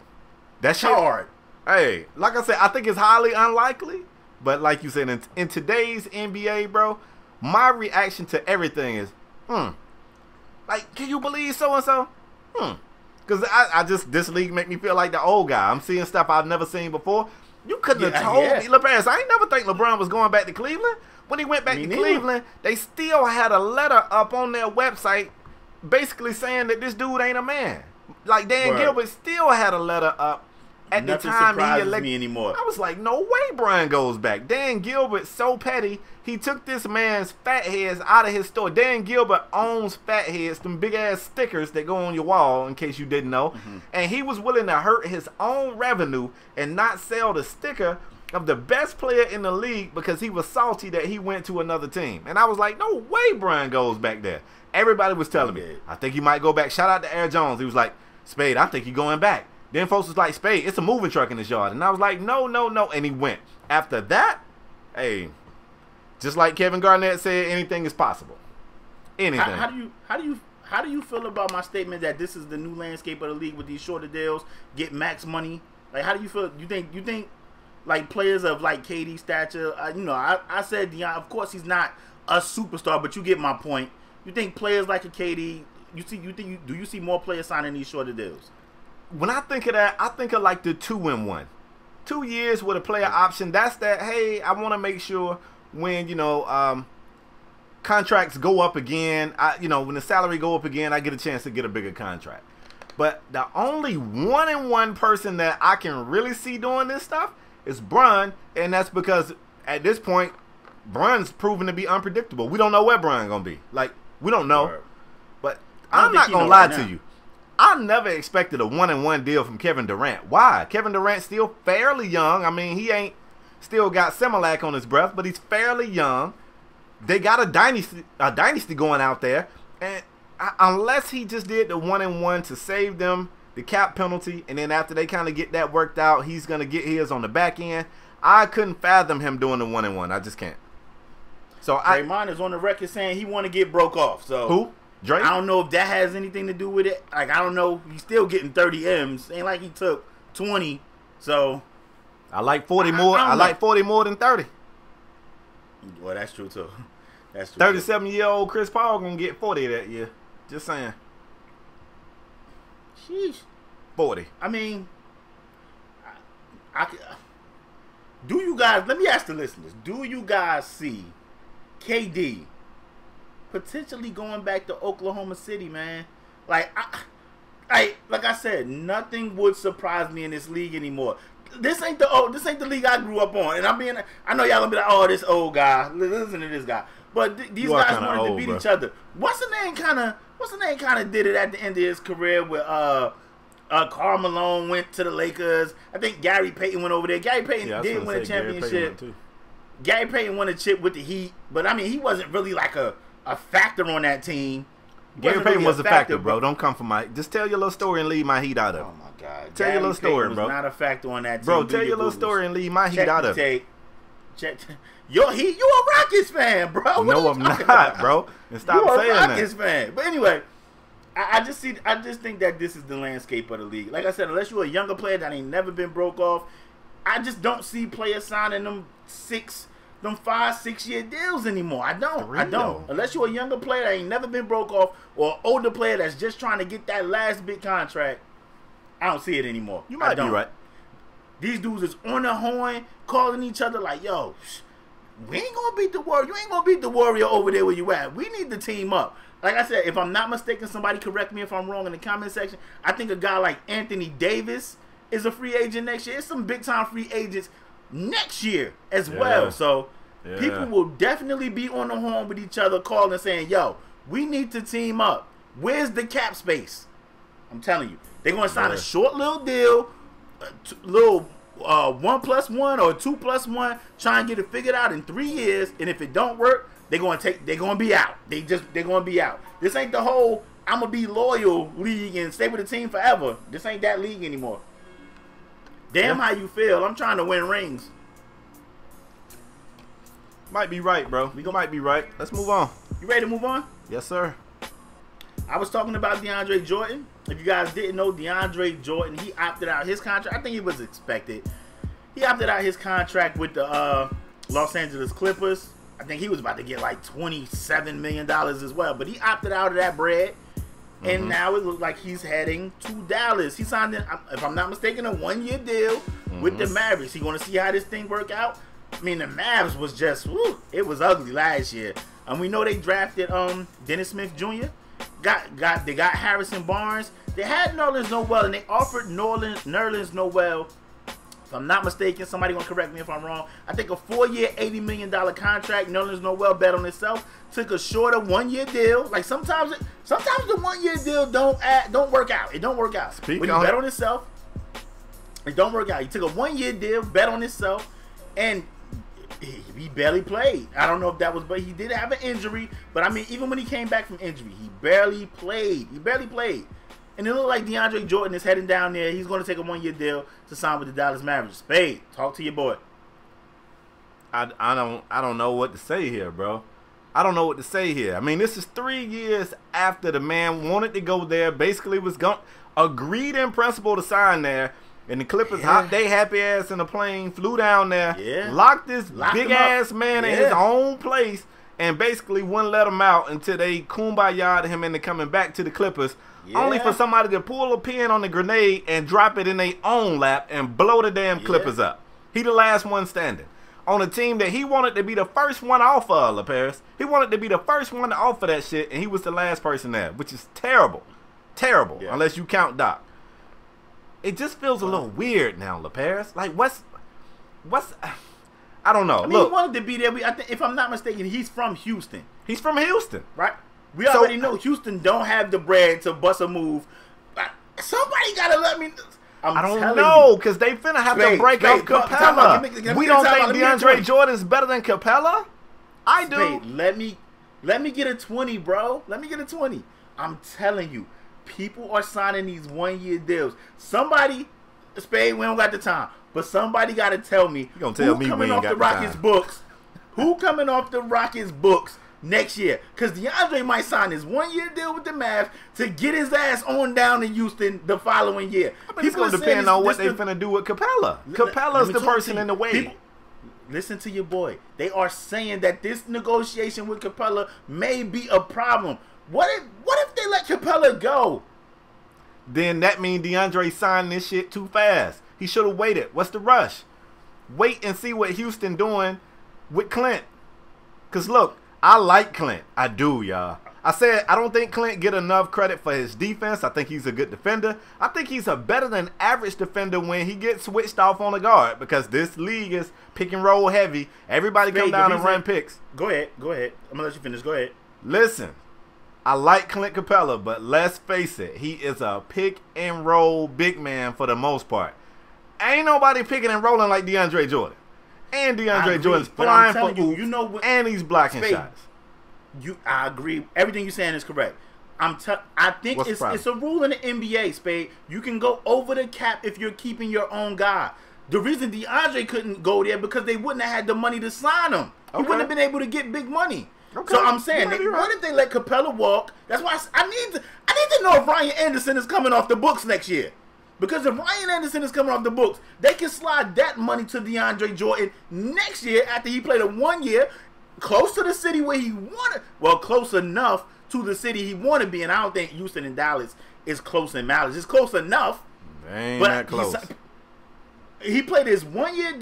that shit hard. Hey, like I said, I think it's highly unlikely. But like you said, in today's NBA, bro, my reaction to everything is, like, can you believe so-and-so? Because I just, this league make me feel like the old guy. I'm seeing stuff I've never seen before. You couldn't have told me, LeBron. I ain't never think LeBron was going back to Cleveland. When he went back to Cleveland, they still had a letter up on their website basically saying that this dude ain't a man. Like, Dan Gilbert still had a letter up. At the time he elected me anymore. I was like, no way Brian goes back. Dan Gilbert so petty, he took this man's fat heads out of his store. Dan Gilbert owns fat heads, them big ass stickers that go on your wall, in case you didn't know. And he was willing to hurt his own revenue and not sell the sticker of the best player in the league because he was salty that he went to another team. And I was like, no way Brian goes back there. Everybody was telling me, I think he might go back. Shout out to Air Jones. He was like, Spade, I think he's going back. Then folks was like, Spade, it's a moving truck in his yard. And I was like, no. And he went. After that, hey, just like Kevin Garnett said, anything is possible. Anything. How do you feel about my statement that this is the new landscape of the league with these shorter deals, get max money? Like, how do you feel? You think like players of like KD stature, I said Deandre, of course he's not a superstar, but you get my point. You think players like a KD, do you see more players signing these shorter deals? When I think of that, I think of like the 2-in-1. 2 years with a player option. That's that, hey, I want to make sure when, contracts go up again, when the salary go up again, I get a chance to get a bigger contract. But the only 1-in-1 person that I can really see doing this stuff is Bron, and that's because at this point, Bron's proven to be unpredictable. We don't know where Bron's going to be. Like, we don't know. Right. But I'm not going to lie to you. I never expected a 1-in-1 deal from Kevin Durant. Why? Kevin Durant's still fairly young. I mean, he ain't still got Similac on his breath, but he's fairly young. They got a dynasty going out there. And unless he just did the 1-in-1 to save them the cap penalty, and then after they kind of get that worked out, he's going to get his on the back end, I couldn't fathom him doing the 1-in-1. I just can't. So Draymond is on the record saying he want to get broke off. So who? Drake? I don't know if that has anything to do with it. Like, I don't know. He's still getting 30 M's. Ain't like he took 20. So I like 40 more. I like 40 more than 30. Well, that's true too. That's true. 37-year-old Chris Paul gonna get 40 that year. Just saying. Sheesh. 40. I mean, do you guys? Let me ask the listeners. Do you guys see KD potentially going back to Oklahoma City, man. Like I said, nothing would surprise me in this league anymore. This ain't the league I grew up on, and I know y'all gonna be like, oh, this old guy. Listen to this guy, but these guys wanted to beat each other. What's the name? Kind of did it at the end of his career with Karl Malone went to the Lakers. I think Gary Payton went over there. Gary Payton did win a championship. Gary Payton won a chip with the Heat, but I mean, he wasn't really like a factor on that team. Gary Payton was a factor, bro. Don't come for my. Just tell your little story and leave my heat out of it. Oh my God! Tell your little story, bro. Was not a factor on that team. Bro, tell your little story and leave my heat out of it. Check. You a Rockets fan, bro? No, I'm not, bro. And stop saying that. You're a Rockets fan. But anyway, I just think that this is the landscape of the league. Like I said, unless you're a younger player that ain't never been broke off, I just don't see players signing them 5-6 year deals anymore. I don't. Unless you're a younger player that ain't never been broke off, or an older player that's just trying to get that last big contract, I don't see it anymore. You might be right. These dudes is on the horn calling each other like, yo, we ain't gonna beat the Warrior. You ain't gonna beat the Warrior over there where you at. We need to team up. Like I said, if I'm not mistaken, somebody correct me if I'm wrong in the comment section. I think a guy like Anthony Davis is a free agent next year. There's some big time free agents next year as well. So people will definitely be on the horn with each other, calling and saying, yo, we need to team up. Where's the cap space? I'm telling you, they're going to sign a short little deal, little 1+1 or 2+1, try and get it figured out in 3 years, and if it don't work, they're going to be out. They're going to be out. This ain't the whole I'm going to be loyal league and stay with the team forever. This ain't that league anymore. Damn how you feel. I'm trying to win rings. Might be right, bro. Might be right. Let's move on. You ready to move on? Yes, sir. I was talking about Deandre Jordan. If you guys didn't know, Deandre Jordan, he opted out his contract. I think it was expected. He opted out his contract with the Los Angeles Clippers. I think he was about to get like $27 million as well. But he opted out of that bread. And now it looks like he's heading to Dallas. He signed, if I'm not mistaken, a 1-year deal with the Mavericks. He's going to see how this thing work out. I mean, the Mavs was just, it was ugly last year. And we know they drafted Dennis Smith Jr. They got Harrison Barnes. They had Nerlens Noel, and they offered Nerlens Noel. If I'm not mistaken, somebody gonna correct me if I'm wrong. I think a 4-year, $80 million contract. Nerlens Noel bet on himself. Took a shorter 1-year deal. Like sometimes the 1-year deal don't work out. It don't work out. When you bet on himself, it don't work out. He took a 1-year deal, bet on himself, and he barely played. I don't know if that was, but he did have an injury. But I mean, even when he came back from injury, he barely played. And it looked like Deandre Jordan is heading down there. He's going to take a 1-year deal to sign with the Dallas Mavericks. Spade, talk to your boy. I don't know what to say here, bro. I don't know what to say here. I mean, this is 3 years after the man wanted to go there. Basically, was agreed in principle to sign there. And the Clippers, they happy ass in the plane, flew down there, locked this big ass man in his own place, and basically wouldn't let him out until they kumbaya'd him into coming back to the Clippers. Only for somebody to pull a pin on the grenade and drop it in their own lap and blow the damn Clippers up. He the last one standing. On a team that he wanted to be the first one off of, LaParis. He wanted to be the first one to offer that shit, and he was the last person there, which is terrible. Terrible, unless you count Doc. It just feels a little weird now, LaParis. Like, what's I don't know. I mean, he wanted to be there. I think, if I'm not mistaken, he's from Houston. He's from Houston. Right? We already know Houston don't have the bread to bust a move. Somebody got to let me... I don't know, because they finna have to break up Capella. We don't think DeAndre Jordan's better than Capella? I do. Let me get a 20, bro. Let me get a 20. I'm telling you, people are signing these 1-year deals. Somebody, Spade, we don't got the time, but somebody got to tell me who coming off the Rockets books. Who coming off the Rockets books next year? Because DeAndre might sign his 1-year deal with the Mavs to get his ass on down in Houston the following year. It's going to depend on what they finna do with Capella. Capella's the person in the way. Listen to your boy. They are saying that this negotiation with Capella may be a problem. What if they let Capella go? Then that means DeAndre signed this shit too fast. He should have waited. What's the rush? Wait and see what Houston doing with Clint. Because look, I like Clint. I do, y'all. I said I don't think Clint get enough credit for his defense. I think he's a good defender. I think he's a better than average defender when he gets switched off on a guard, because this league is pick and roll heavy. Everybody come down and run picks. Go ahead. I'm going to let you finish. Go ahead. Listen, I like Clint Capella, but let's face it, he is a pick and roll big man for the most part. Ain't nobody picking and rolling like Deandre Jordan. And Deandre Jordan's flying for oops, and he's blocking shots. I agree. Everything you're saying is correct. I think it's a rule in the NBA, Spade. You can go over the cap if you're keeping your own guy. The reason DeAndre couldn't go there because they wouldn't have had the money to sign him. He wouldn't have been able to get big money. Okay. So I'm saying, what if they let Capella walk? That's why I need to know if Ryan Anderson is coming off the books next year. Because if Ryan Anderson is coming off the books, they can slide that money to DeAndre Jordan next year after he played a 1 year. Close to the city where he wanted, well, close enough to the city he wanted to be, and I don't think Houston and Dallas is close in mileage. It's close enough, ain't that close. He played his 1 year,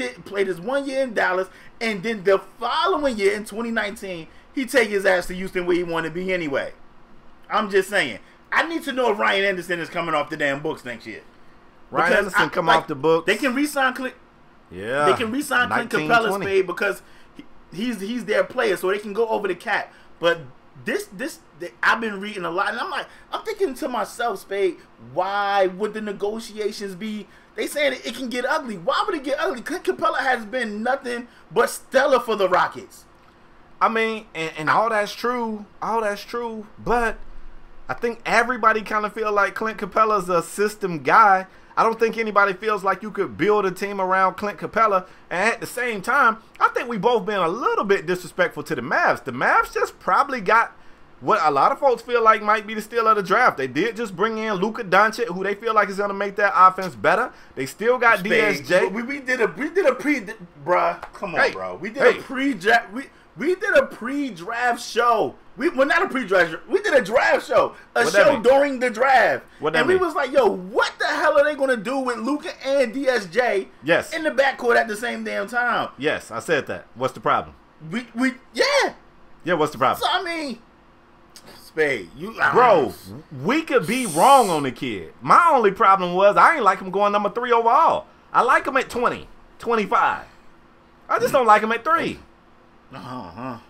in Dallas, and then the following year in 2019, he take his ass to Houston where he wanted to be anyway. I'm just saying, I need to know if Ryan Anderson is coming off the damn books next year. Ryan Anderson come off the books. They can re-sign Clint. Yeah, they can re-sign Clint Capella, Spade, because he's their player, so they can go over the cap. But I've been reading a lot, and I'm thinking to myself, Spade, why would the negotiations be? They saying it can get ugly. Why would it get ugly? Clint Capella has been nothing but stellar for the Rockets. I mean, and all that's true, but I think everybody kind of feel like Clint Capella's a system guy. I don't think anybody feels like you could build a team around Clint Capella. And at the same time, I think we both been a little bit disrespectful to the Mavs. The Mavs just probably got what a lot of folks feel like might be the steal of the draft. They did just bring in Luka Doncic, who they feel like is going to make that offense better. They still got DSJ. We did a bruh. Come on, bro. We did a pre-draft. We did a pre-draft show. Well, not a pre-draft. We did a draft show. A show during the draft. And we was like, yo, what the hell are they going to do with Luka and DSJ in the backcourt at the same damn time? Yes, I said that. What's the problem? Yeah, what's the problem? So, I mean, Spade, bro, we could be wrong on the kid. My only problem was I ain't like him going number 3 overall. I like him at 20, 25. I just don't like him at 3. Let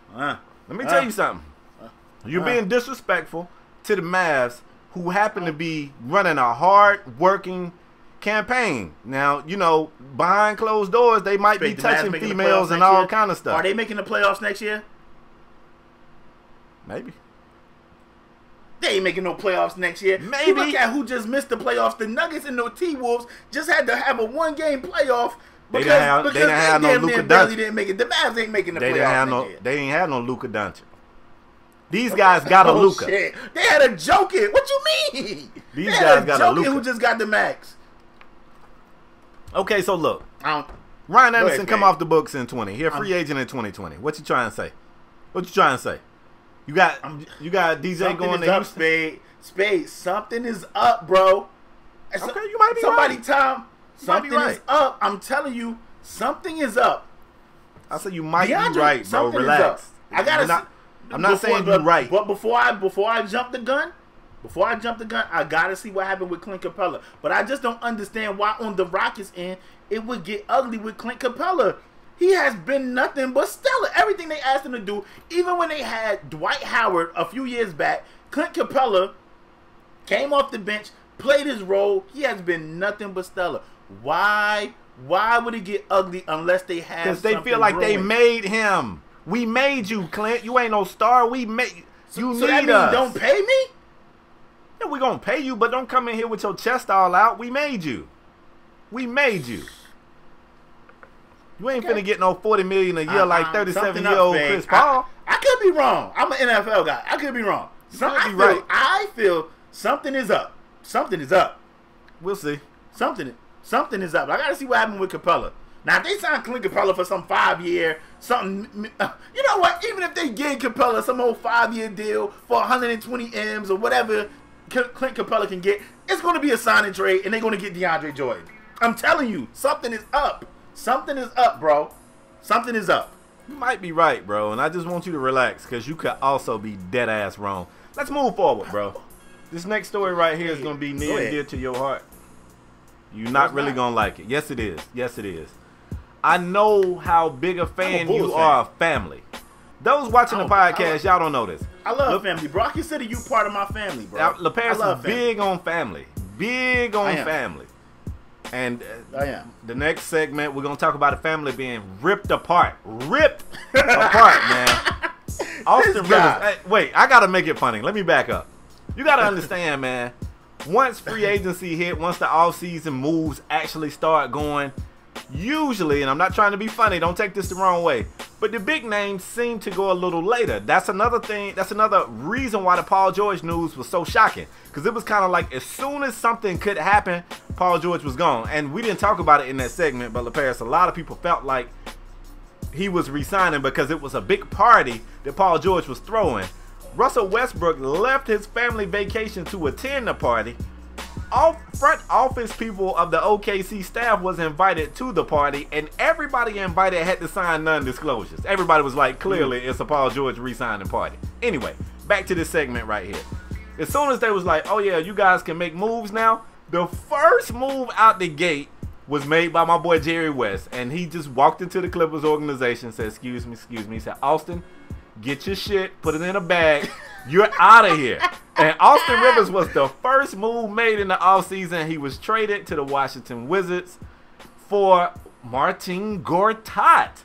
me tell you something. You're being disrespectful to the Mavs, who happen to be running a hard-working campaign. Now, you know, behind closed doors, they might be touching females and all kind of stuff. Are they making the playoffs next year? Maybe. They ain't making no playoffs next year. Maybe. You look at who just missed the playoffs. The Nuggets and the T-Wolves just had to have a 1-game playoff. They didn't have no Luka Doncic. Didn't make it. The Mavs ain't making the playoffs. They ain't had no Luka Doncic. These guys got a Luka. Shit. They had a Jokic. What you mean? These guys got a Luka who just got the max. Okay, so look. Ryan Anderson come off the books in 20. He a free agent in 2020. What you trying to say? You got DJ going to Houston? Spade, something is up, bro. Okay, you might be right. Something is up. I'm telling you, something is up. I say you might be right, bro. Relax. I'm not saying you're right. But before I jump the gun, I gotta see what happened with Clint Capella. But I just don't understand why on the Rockets end it would get ugly with Clint Capella. He has been nothing but stellar. Everything they asked him to do, even when they had Dwight Howard a few years back, Clint Capella came off the bench, played his role. He has been nothing but stellar. Why would it get ugly unless they have? Because they feel like they made him. We made you, Clint. You ain't no star. We made you. So that means don't pay me? Yeah, we gonna pay you, but don't come in here with your chest all out. We made you. You ain't finna get no $40 million a year like 37-year-old Chris Paul. I could be wrong. I'm an NFL guy. I could be wrong. I feel something is up. Something is up. We'll see. Something is up. I gotta see what happened with Capella. Now, if they sign Clint Capella for some 5-year, something, you know what? Even if they give Capella some old 5-year deal for 120 M's or whatever Clint Capella can get, it's going to be a sign and trade, and they're going to get DeAndre Jordan. I'm telling you, something is up. Something is up, bro. Something is up. You might be right, bro, and I just want you to relax because you could also be dead ass wrong. Let's move forward, bro. This next story right here is gonna be near and dear to your heart. You're not really gonna like it. Yes, it is. Yes, it is. I know how big a fan you are of family. Those watching the podcast, y'all don't know this. I love family, bro. I consider you part of my family, bro. LeParis is big on family. Big on family. And the next segment, we're going to talk about a family being ripped apart. Ripped apart, man. Austin Rivers. Hey, wait, I got to make it funny. Let me back up. You got to understand, man. Once free agency hit, once the offseason moves actually start going, usually, and I'm not trying to be funny, don't take this the wrong way, but the big names seem to go a little later. That's another thing. That's another reason why the Paul George news was so shocking, because it was kind of like as soon as something could happen, Paul George was gone. And we didn't talk about it in that segment, but LeParis, a lot of people felt like he was resigning because it was a big party that Paul George was throwing. Russell Westbrook left his family vacation to attend the party. All front office people of the OKC staff was invited to the party, and everybody invited had to sign non-disclosures. Everybody was like, clearly it's a Paul George re-signing party. Anyway, back to this segment right here. As soon as they was like, oh yeah, you guys can make moves now, the first move out the gate was made by my boy Jerry West, and he just walked into the Clippers organization, said, excuse me, he said, Austin, get your shit, put it in a bag, you're out of here. And Austin Rivers was the first move made in the offseason. He was traded to the Washington Wizards for Marcin Gortat,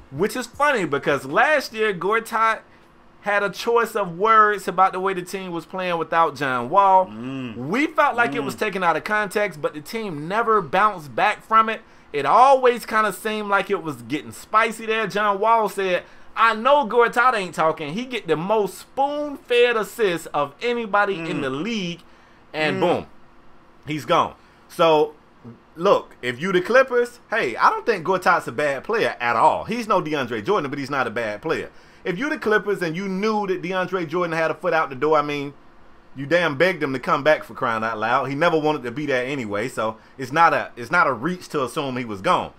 which is funny because last year Gortat had a choice of words about the way the team was playing without John Wall. We felt like it was taken out of context, but the team never bounced back from it. It always kind of seemed like it was getting spicy there. John Wall said, I know Gortat ain't talking. He get the most spoon-fed assists of anybody in the league, and boom, he's gone. So, look, if you the Clippers, hey, I don't think Gortat's a bad player at all. He's no DeAndre Jordan, but he's not a bad player. If you the Clippers and you knew that DeAndre Jordan had a foot out the door, I mean, you damn begged him to come back, for crying out loud. He never wanted to be there anyway, so it's not a reach to assume he was gone.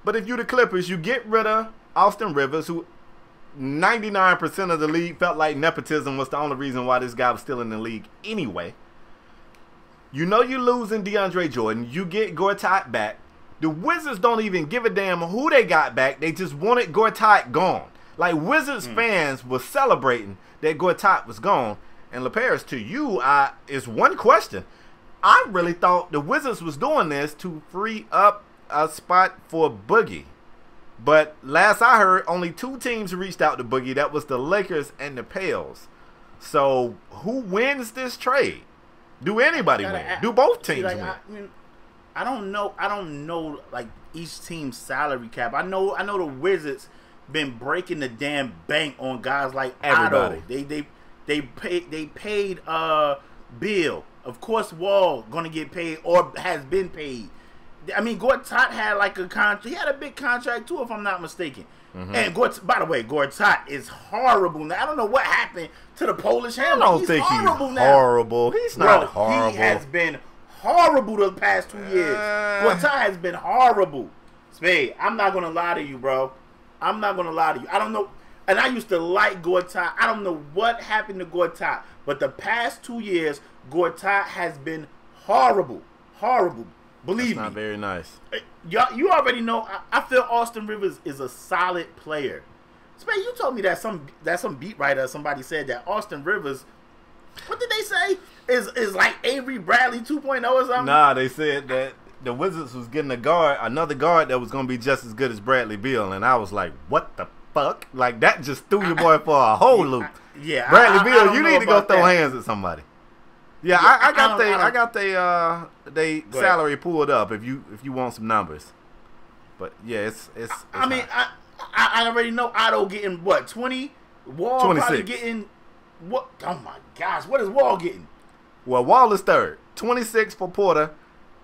But if you the Clippers, you get rid of Austin Rivers, who 99% of the league felt like nepotism was the only reason why this guy was still in the league anyway. You know you're losing DeAndre Jordan. You get Gortat back. The Wizards don't even give a damn who they got back. They just wanted Gortat gone. Like, Wizards fans were celebrating that Gortat was gone. And LeParis, to you, is one question. I really thought the Wizards was doing this to free up a spot for Boogie. But last I heard, only 2 teams reached out to Boogie. That was the Lakers and the Pels. So who wins this trade? Do anybody win? Do both teams win? I don't know like each team's salary cap. I know the Wizards been breaking the damn bank on guys like everybody. Otto. They paid Bill. Of course Wall gonna get paid or has been paid. I mean, Gortat had like a contract. He had a big contract too, if I'm not mistaken. And by the way, Gortat is horrible now. I don't know what happened to the Polish Hammer. I don't think he's horrible. He's not horrible. He has been horrible the past 2 years. Gortat has been horrible. Spade, I'm not gonna lie to you, bro. I'm not gonna lie to you. I don't know. And I used to like Gortat. I don't know what happened to Gortat, but the past 2 years, Gortat has been horrible. Horrible. Believe me. Not very nice. You already know. I feel Austin Rivers is a solid player. Spade, you told me that some beat writer, somebody said that Austin Rivers, what did they say? Is like Avery Bradley 2.0 or something? Nah, they said that the Wizards was getting another guard that was going to be just as good as Bradley Beal, and I was like, what the fuck? Like, that just threw your boy for a whole loop. Bradley Beal, you need to go throw hands at somebody. Yeah, I got they salary pulled up if you want some numbers. But yeah, it's I mean, I already know Otto getting what, 20? Wall 26. Probably getting what? Oh my gosh, what is Wall getting? Well, Wall is third. 26 for Porter,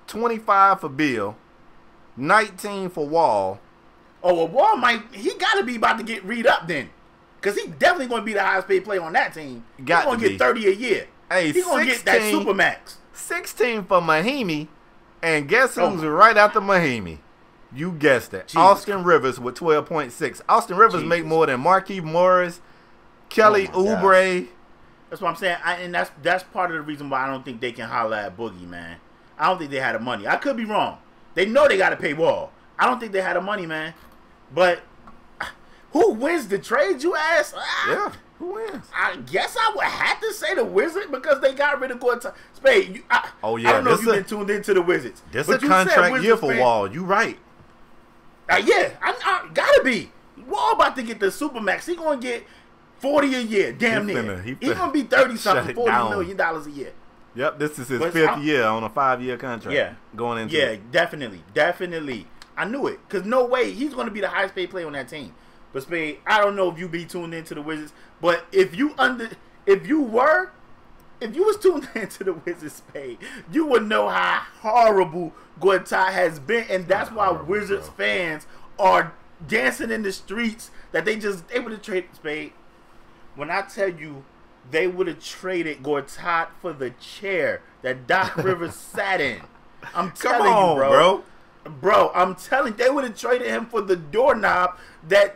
25 for Bill, 19 for Wall. Oh, well, Wall he got to be about to get read up then, because he definitely going to be the highest paid player on that team. He's going to get 30 a year. Hey, he's going to get that Supermax. 16 for Mahimi, and guess who's right after Mahimi? You guessed it. Jesus Austin Rivers with 12.6. Austin Rivers make more than Marquise Morris, Kelly Oubre. That's what I'm saying. And that's part of the reason why I don't think they can holler at Boogie, man. I don't think they had the money. I could be wrong. They know they got to pay Wall. I don't think they had the money, man. But who wins the trade, you ask? Yeah, who wins? I guess I would have to say the Wizards because they got rid of Gordon. Spade, I don't know if you've been tuned into the Wizards. This is a contract year for Wall. You right. Yeah, I gotta be. Wall about to get the Supermax. He gonna get 40 a year, damn near. He gonna be 30-something, $40 million a year. Yep, this is his fifth year on a 5-year contract. Yeah, going into definitely. I knew it, cause no way he's gonna be the highest paid player on that team. But Spade, I don't know if you be tuned into the Wizards, but if you was tuned into the Wizards, Spade, you would know how horrible Gortat has been, and that's why Wizards fans are dancing in the streets that they would have traded Spade. When I tell you they would have traded Gortat for the chair that Doc Rivers sat in, I'm telling you, bro. Bro, I'm telling you, they would have traded him for the doorknob that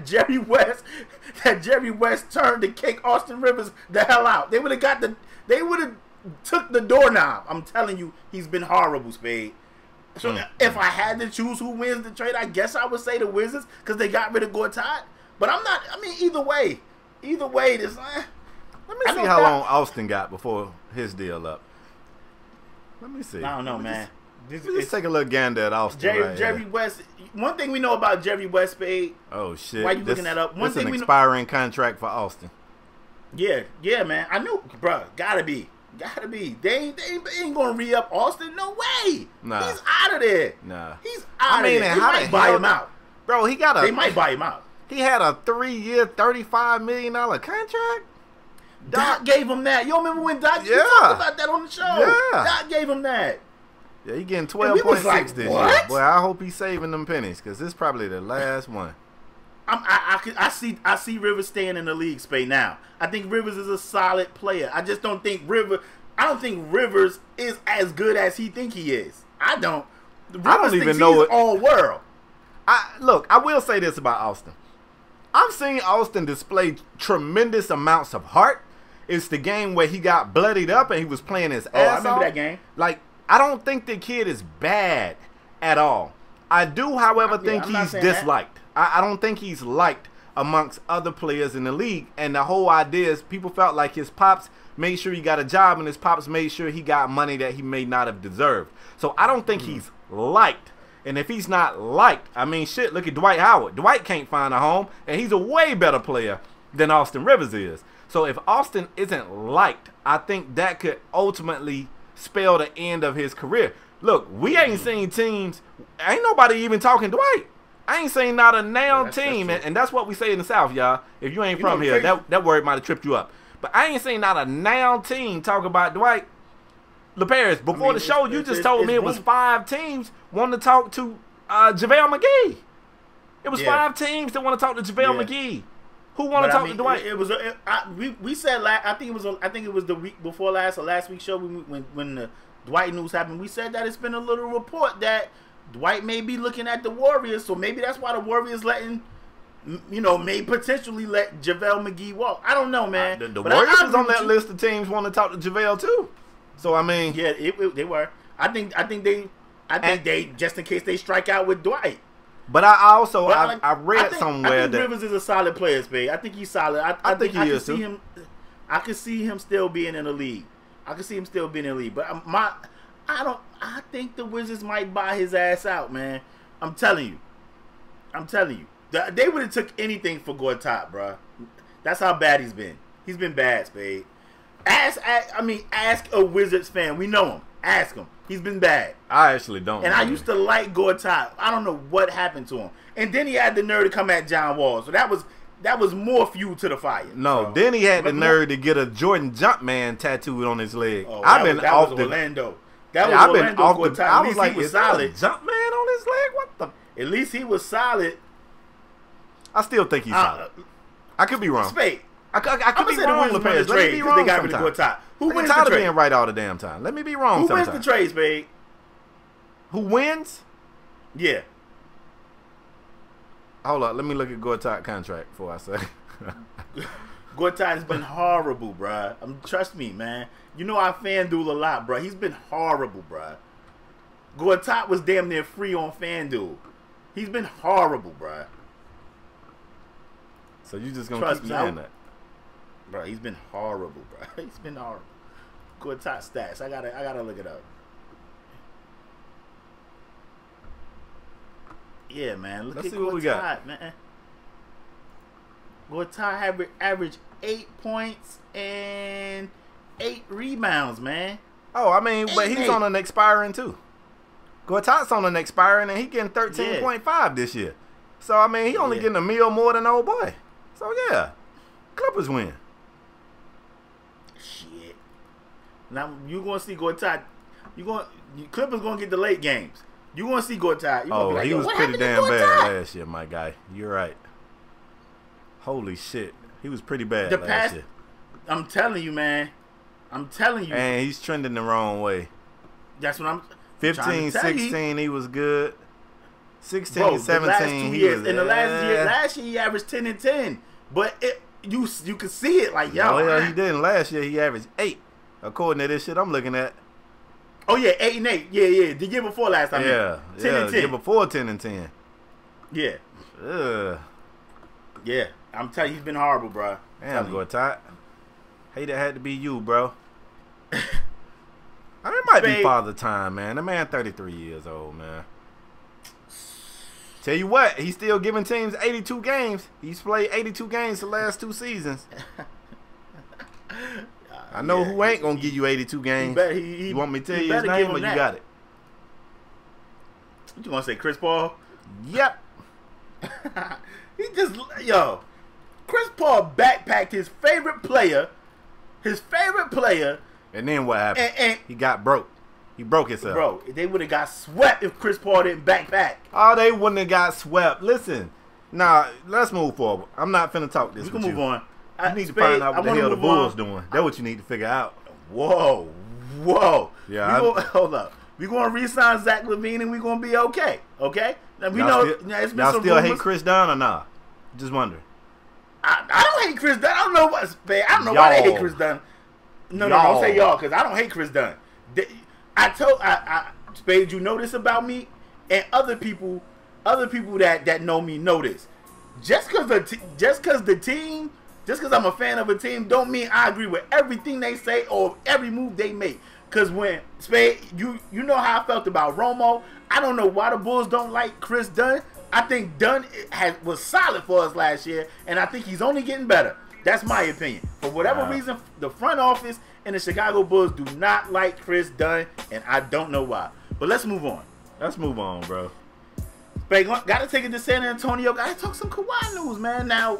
Jerry West turned to kick Austin Rivers the hell out. They would have took the doorknob. I'm telling you, he's been horrible, Spade. So if I had to choose who wins the trade, I guess I would say the Wizards because they got rid of Gortat. But I'm not. I mean, either way, this. Let me see how long Austin got before his deal up. Let me see. I don't know, man. Let's take a look gander at Austin. Jerry West. One thing we know about Jerry West, Spade. Oh shit! Why you looking that up? This is an expiring contract for Austin. Yeah, man. I knew, bro. Gotta be. They ain't gonna re-up Austin. No way. Nah. He's out of there. Nah. He's out of there. They how might buy him out, bro. They might buy him out. He had a 3-year, $35 million contract. Doc gave him that. You remember when Doc? Yeah. You talked about that on the show. Yeah. Doc gave him that. Yeah, he getting 12.6 this year. Boy, I hope he's saving them pennies because this is probably the last one. I see Rivers staying in the league, Spade. Now I think Rivers is a solid player. I just don't think Rivers is as good as he think he is. I don't even know it. All world. Look, I will say this about Austin. I've seen Austin display tremendous amounts of heart. It's the game where he got bloodied up and he was playing his ass off. I remember that game. Like, I don't think the kid is bad at all. I do, however, think he's disliked. I don't think he's liked amongst other players in the league. And the whole idea is people felt like his pops made sure he got a job and his pops made sure he got money that he may not have deserved. So I don't think he's liked. And if he's not liked, I mean, shit, look at Dwight Howard. Dwight can't find a home, and he's a way better player than Austin Rivers is. So if Austin isn't liked, I think that could ultimately spell the end of his career. Look, we ain't seen teams, ain't nobody even talking Dwight. I ain't seen not a nailed team, and that's what we say in the South, y'all. If you ain't from here, that word might have tripped you up. But I ain't seen not a nailed team talk about Dwight. LeParis, before the show, you just told me it was 5 teams wanting to talk to JaVale McGee. It was 5 teams that want to talk to JaVale McGee. Who want to talk to Dwight? It was we said I think it was the week before last or last week's show when the Dwight news happened. We said that it's been a little report that Dwight may be looking at the Warriors, so maybe that's why the Warriors may potentially let JaVale McGee walk. I don't know, man. The Warriors is on that list of teams want to talk to JaVale too. So I mean, yeah, they were. I think they just in case they strike out with Dwight. But I read somewhere that Rivers is a solid player, Spade. I think he's solid. I think he is too. I can see him still being in the league. But I think the Wizards might buy his ass out, man. I'm telling you. They would have took anything for Gortat, bro. That's how bad he's been. He's been bad, Spade. Ask a Wizards fan. We know him. Ask him. He's been bad. I actually don't. And I used to like Gortat. I don't know what happened to him. And then he had the nerve to come at John Wall. So that was more fuel to the fire. No, so, then he had the nerve to get a Jordan Jumpman tattooed on his leg. Oh, that was Orlando. Gortat. I was like, is solid. Jumpman on his leg? What the? At least he was solid. I still think he's solid. I could be wrong. Spade. I could be wrong, LeParis. Let me be wrong sometimes. Who wins tired of being right all the damn time. Let me be wrong sometimes. Who wins the trade, Spade? Who wins? Yeah. Hold up, let me look at Gortat contract before I say. Gortat has been horrible, bruh. Trust me, man. You know I FanDuel a lot, bruh. He's been horrible, bruh. Gortat was damn near free on FanDuel. He's been horrible, bruh. So you just gonna keep saying that? Bruh, he's been horrible, bruh. He's been horrible. Gortat stats. I gotta look it up. Yeah, man. Let's see what we got, man. Gortat averaged 8 points and 8 rebounds, man. Oh, I mean, but he's on an expiring too. Gortat's on an expiring, and he getting 13.5 this year. So I mean, he only getting a meal more than old boy. So yeah, Clippers win. Shit. Now you gonna see Gortat. Clippers gonna get the late games. You gonna see Gortat. Oh, like, he was pretty damn bad last year, my guy. You're right. Holy shit, he was pretty bad last year. I'm telling you, man. I'm telling you. And he's trending the wrong way. That's what I'm. 15, 16, he was good. 16, 17, he was. In the last year he averaged 10 and 10. But you could see it like, yo. Well, he didn't. Last year he averaged 8, according to this shit I'm looking at. Oh yeah, 8 and 8. Yeah. The year before last time. 10 and 10. The year before 10 and 10. Yeah. Yeah. I'm telling you, he's been horrible, bro. Damn, Gortat. Hate it had to be you, bro. I mean, it might be father time, man. The man 33 years old, man. Tell you what, he's still giving teams 82 games. He's played 82 games the last 2 seasons. I know who ain't going to give you 82 games. You want me to tell you his name or you got it? What you want to say, Chris Paul? Yep. Chris Paul backpacked his favorite player. And then what happened? And he got broke. He broke himself. Bro, they would have got swept if Chris Paul didn't backpack. Oh, they wouldn't have got swept. Listen, now let's move forward. I'm not finna talk this. We can move on. You need to find out what the hell the Bulls doing. That's what you need to figure out. Whoa. Yeah. Hold up. We're going to re-sign Zach LaVine and we're going to be okay. Okay? Now, we y'all still hate Chris Dunn or nah? Just wondering. I don't hate Chris Dunn. I don't know why they hate Chris Dunn. No, don't say y'all, because I don't hate Chris Dunn. Spade, you know this about me, and other people that know me know this. Just because I'm a fan of a team, don't mean I agree with everything they say or every move they make. Because when Spade, you know how I felt about Romo. I don't know why the Bulls don't like Chris Dunn. I think Dunn was solid for us last year, and I think he's only getting better. That's my opinion. For whatever reason, the front office and the Chicago Bulls do not like Chris Dunn, and I don't know why. But let's move on. Let's move on, bro. Got to take it to San Antonio. Got to talk some Kawhi news, man. Now,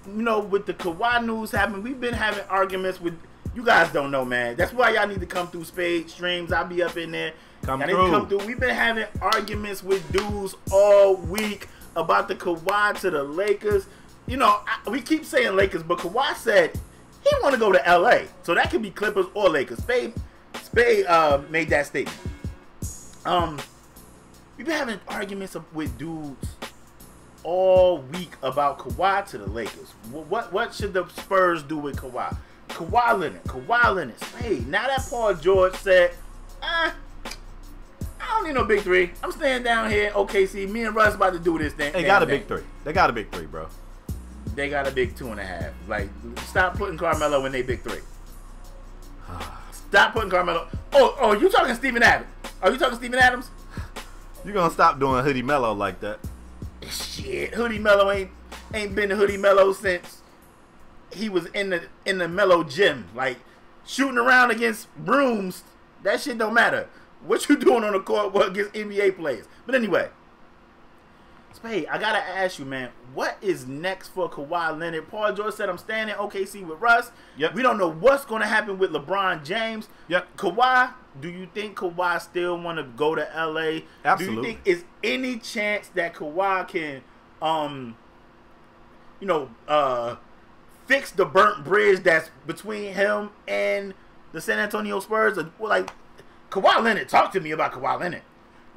with the Kawhi news happening, we've been having arguments with. You guys don't know, man. That's why y'all need to come through Spade streams. I'll be up in there. Come through. We've been having arguments with dudes all week about the Kawhi to the Lakers. We keep saying Lakers, but Kawhi said he want to go to LA. So that could be Clippers or Lakers. Spade made that statement. We've been having arguments with dudes all week about Kawhi to the Lakers. What should the Spurs do with Kawhi? Kawhi Leonard. Spade. Now that Paul George said, I don't need no big 3. I'm staying down here in OKC. Me and Russ about to do this thing. They got a big 3. They got a big 3, bro. They got a big 2.5. Like, stop putting Carmelo in they big 3. Stop putting Carmelo. Oh, you talking Steven Adams? Are you talking Steven Adams? You gonna stop doing Hoodie Mello like that? Shit, Hoodie Mello ain't been Hoodie Mello since he was in the Mello gym, like shooting around against brooms. That shit don't matter. What you doing on the court against NBA players? But anyway, Spade, I gotta ask you, man, what is next for Kawhi Leonard? Paul George said I'm staying in OKC with Russ. Yep. We don't know what's gonna happen with LeBron James. Yep. Kawhi, do you think Kawhi still want to go to LA? Absolutely. Do you think is any chance that Kawhi can, fix the burnt bridge that's between him and the San Antonio Spurs? Like, Kawhi Leonard, talk to me about Kawhi Leonard.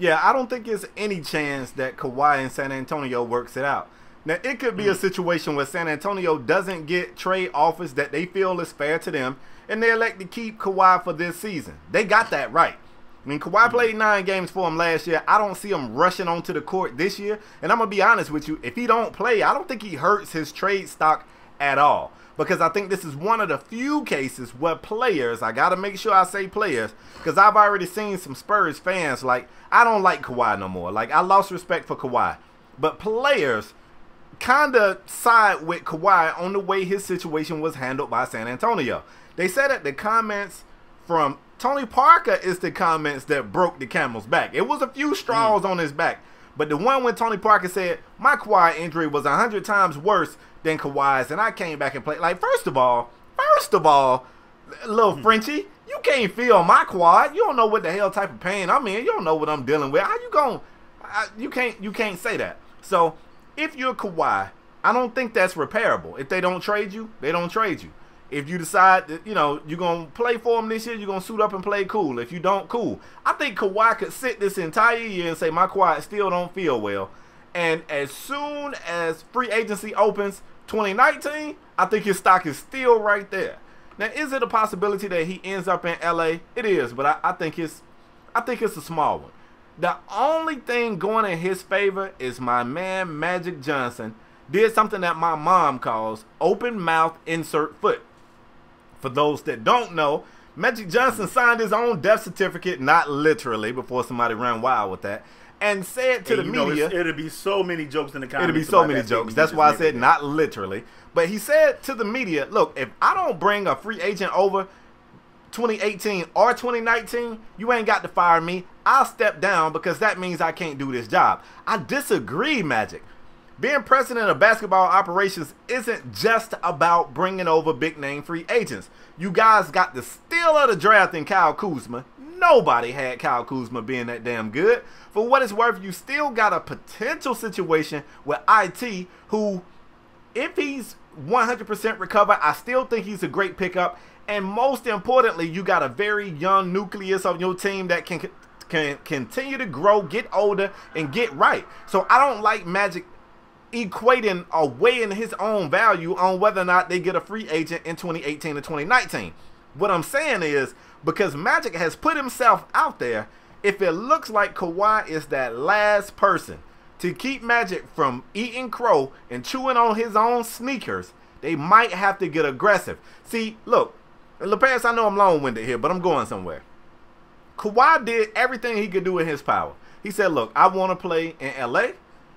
Yeah, I don't think there's any chance that Kawhi and San Antonio works it out. Now, it could be a situation where San Antonio doesn't get trade offers that they feel is fair to them, and they elect to keep Kawhi for this season. They got that right. I mean, Kawhi played 9 games for him last year. I don't see him rushing onto the court this year. And I'm going to be honest with you. If he don't play, I don't think he hurts his trade stock at all. Because I think this is one of the few cases where players, I got to make sure I say players, because I've already seen some Spurs fans, like, I don't like Kawhi no more. Like, I lost respect for Kawhi. But players kind of side with Kawhi on the way his situation was handled by San Antonio. They said that the comments from Tony Parker is the comments that broke the camel's back. It was a few straws on his back. But the one when Tony Parker said, my Kawhi injury was 100 times worse than Kawhi's, and I came back and played. Like, first of all, little Frenchie, you can't feel my quad. You don't know what the hell type of pain I'm in. You don't know what I'm dealing with. How you going? You can't say that. So, if you're Kawhi, I don't think that's repairable. If they don't trade you, they don't trade you. If you decide that, you know, you're going to play for them this year, you're going to suit up and play cool. If you don't, cool. I think Kawhi could sit this entire year and say, my quad still don't feel well. And as soon as free agency opens 2019, I think his stock is still right there. Now, is it a possibility that he ends up in LA? It is, but I think it's a small one. The only thing going in his favor is my man Magic Johnson did something that my mom calls open mouth insert foot. For those that don't know, Magic Johnson signed his own death certificate, not literally, before somebody ran wild with that, and said to the media, it'll be so many jokes in the comments. It'll be so many jokes. That's why I said not literally. But he said to the media, look, if I don't bring a free agent over 2018 or 2019, you ain't got to fire me. I'll step down because that means I can't do this job. I disagree, Magic. Being president of basketball operations isn't just about bringing over big-name free agents. You guys got the steal of the draft in Kyle Kuzma. Nobody had Kyle Kuzma being that damn good. For what it's worth, you still got a potential situation with IT, who, if he's 100% recovered, I still think he's a great pickup. And most importantly, you got a very young nucleus on your team that can continue to grow, get older, and get right. So I don't like Magic equating or weighing his own value on whether or not they get a free agent in 2018 or 2019. What I'm saying is, because Magic has put himself out there, if it looks like Kawhi is that last person to keep Magic from eating crow and chewing on his own sneakers, they might have to get aggressive. See, look, LePass, I know I'm long-winded here, but I'm going somewhere. Kawhi did everything he could do in his power. He said, look, I want to play in LA.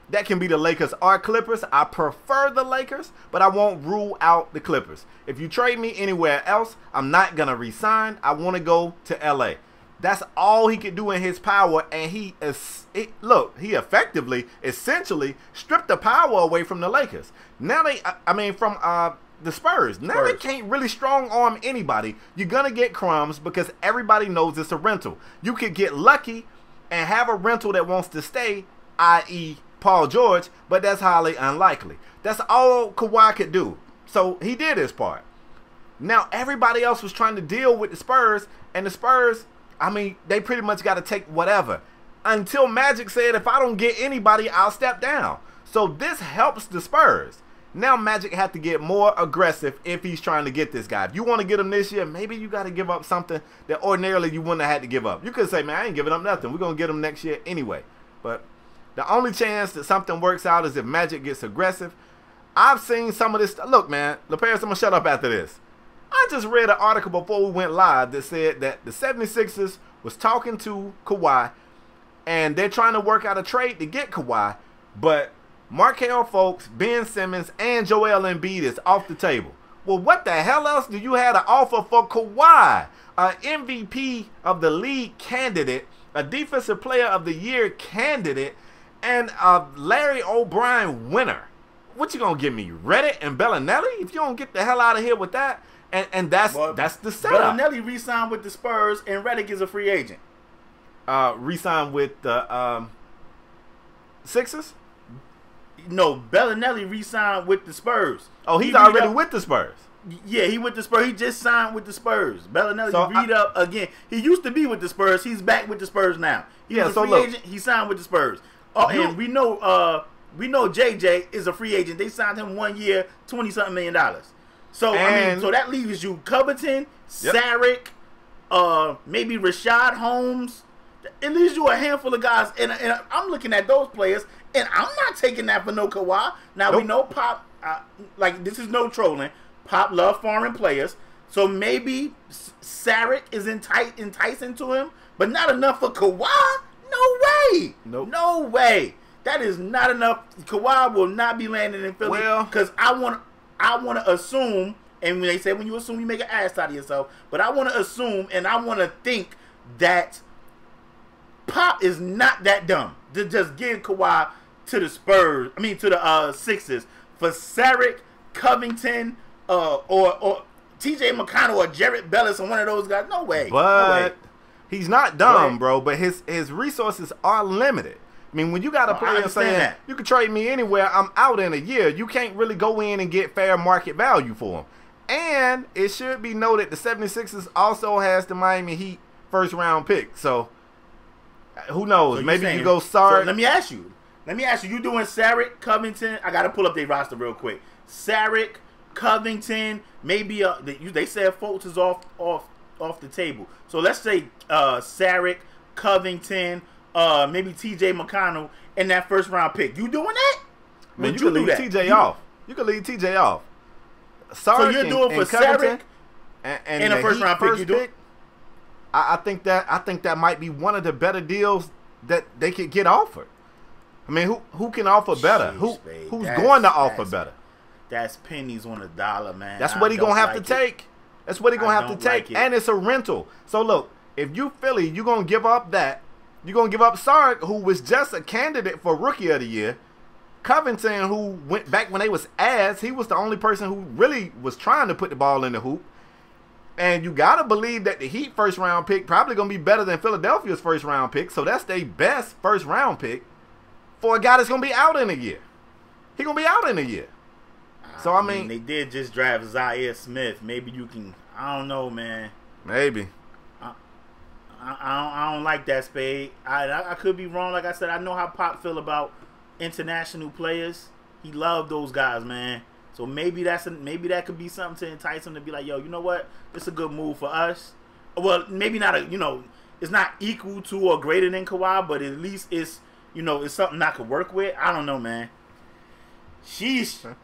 That can be the Lakers or Clippers. I prefer the Lakers, but I won't rule out the Clippers. If you trade me anywhere else, I'm not going to resign. I want to go to LA. That's all he could do in his power, and he effectively, essentially stripped the power away from the Lakers. Now from the Spurs. Now they can't really strong arm anybody. You're going to get crumbs because everybody knows it's a rental. You could get lucky and have a rental that wants to stay, i.e. Paul George, but that's highly unlikely. That's all Kawhi could do. So he did his part. Now everybody else was trying to deal with the Spurs, and the Spurs, I mean, they pretty much got to take whatever. Until Magic said, if I don't get anybody, I'll step down. So this helps the Spurs. Now Magic had to get more aggressive if he's trying to get this guy. If you want to get him this year, maybe you got to give up something that ordinarily you wouldn't have had to give up. You could say, man, I ain't giving up nothing. We're going to get him next year anyway. But the only chance that something works out is if Magic gets aggressive. I've seen some of this. Look, man, LeParis, I'm going to shut up after this. I just read an article before we went live that said that the 76ers was talking to Kawhi, and they're trying to work out a trade to get Kawhi, but Markelle Fultz, Ben Simmons, and Joel Embiid is off the table. Well, what the hell else do you have to offer for Kawhi? An MVP of the league candidate, a Defensive Player of the Year candidate, and a Larry O'Brien winner. What you gonna give me, Reddit and Bellinelli? If you don't get the hell out of here with that, and that's the setup. Bellinelli re-signed with the Spurs, and Redick is a free agent. Re-signed with the Sixers? No, Bellinelli re-signed with the Spurs. Oh, he's already with the Spurs. Yeah, he with the Spurs. He just signed with the Spurs. Bellinelli, So read up again. He used to be with the Spurs. He's back with the Spurs now. He was a free agent. He signed with the Spurs. Oh, and we know JJ is a free agent. They signed him 1 year, $20-something million. So so that leaves you Covington, Saric, maybe Rashad Holmes. It leaves you a handful of guys, and I'm looking at those players, and I'm not taking that for no Kawhi. Now we know Pop. Like, this is no trolling. Pop love foreign players, so maybe Saric is enticing to him, but not enough for Kawhi. No way. Nope. No way. That is not enough. Kawhi will not be landing in Philly because I want to assume, and when they say when you assume you make an ass out of yourself, but I want to assume and I want to think that Pop is not that dumb to just give Kawhi to the Spurs. I mean to the Sixers for Saric, Covington, or T.J. McConnell or Jarrett Bellis or one of those guys. No way. But no way. He's not dumb, bro. But his resources are limited. I mean, when you got a player saying you can trade me anywhere, I'm out in a year, you can't really go in and get fair market value for him. And it should be noted the 76ers also has the Miami Heat first-round pick. So, who knows? So maybe you go Sark. So let me ask you. You doing Saric, Covington? I got to pull up their roster real quick. Saric, Covington, maybe they said Fultz is off the table. So let's say Saric, Covington, maybe T.J. McConnell in that first-round pick. You doing that? Man, you can leave T.J. off. You can leave T.J. off. Sark so you're doing for Saric and a first-round pick. You do? I think that might be one of the better deals that they could get offered. I mean, who can offer better? Who's going to offer better? That's pennies on a dollar, man. That's what he gonna have to take. That's what he gonna have to take, and it's a rental. So look, if you Philly, you gonna give up that. You're gonna give up Sark, who was just a candidate for Rookie of the Year. Covington, who went back when they was ass, he was the only person who really was trying to put the ball in the hoop. And you gotta believe that the Heat first-round pick probably gonna be better than Philadelphia's first-round pick. So that's their best first-round pick for a guy that's gonna be out in a year. He gonna be out in a year. So I mean, they did just draft Zaire Smith. Maybe you can. I don't know, man. Maybe. I don't like that, Spade. I could be wrong. Like I said, I know how Pop feel about international players. He loved those guys, man. So maybe that could be something to entice him to be like, yo, you know what? This is a good move for us. Well, maybe not it's not equal to or greater than Kawhi, but at least it's something I could work with. I don't know, man. Sheesh.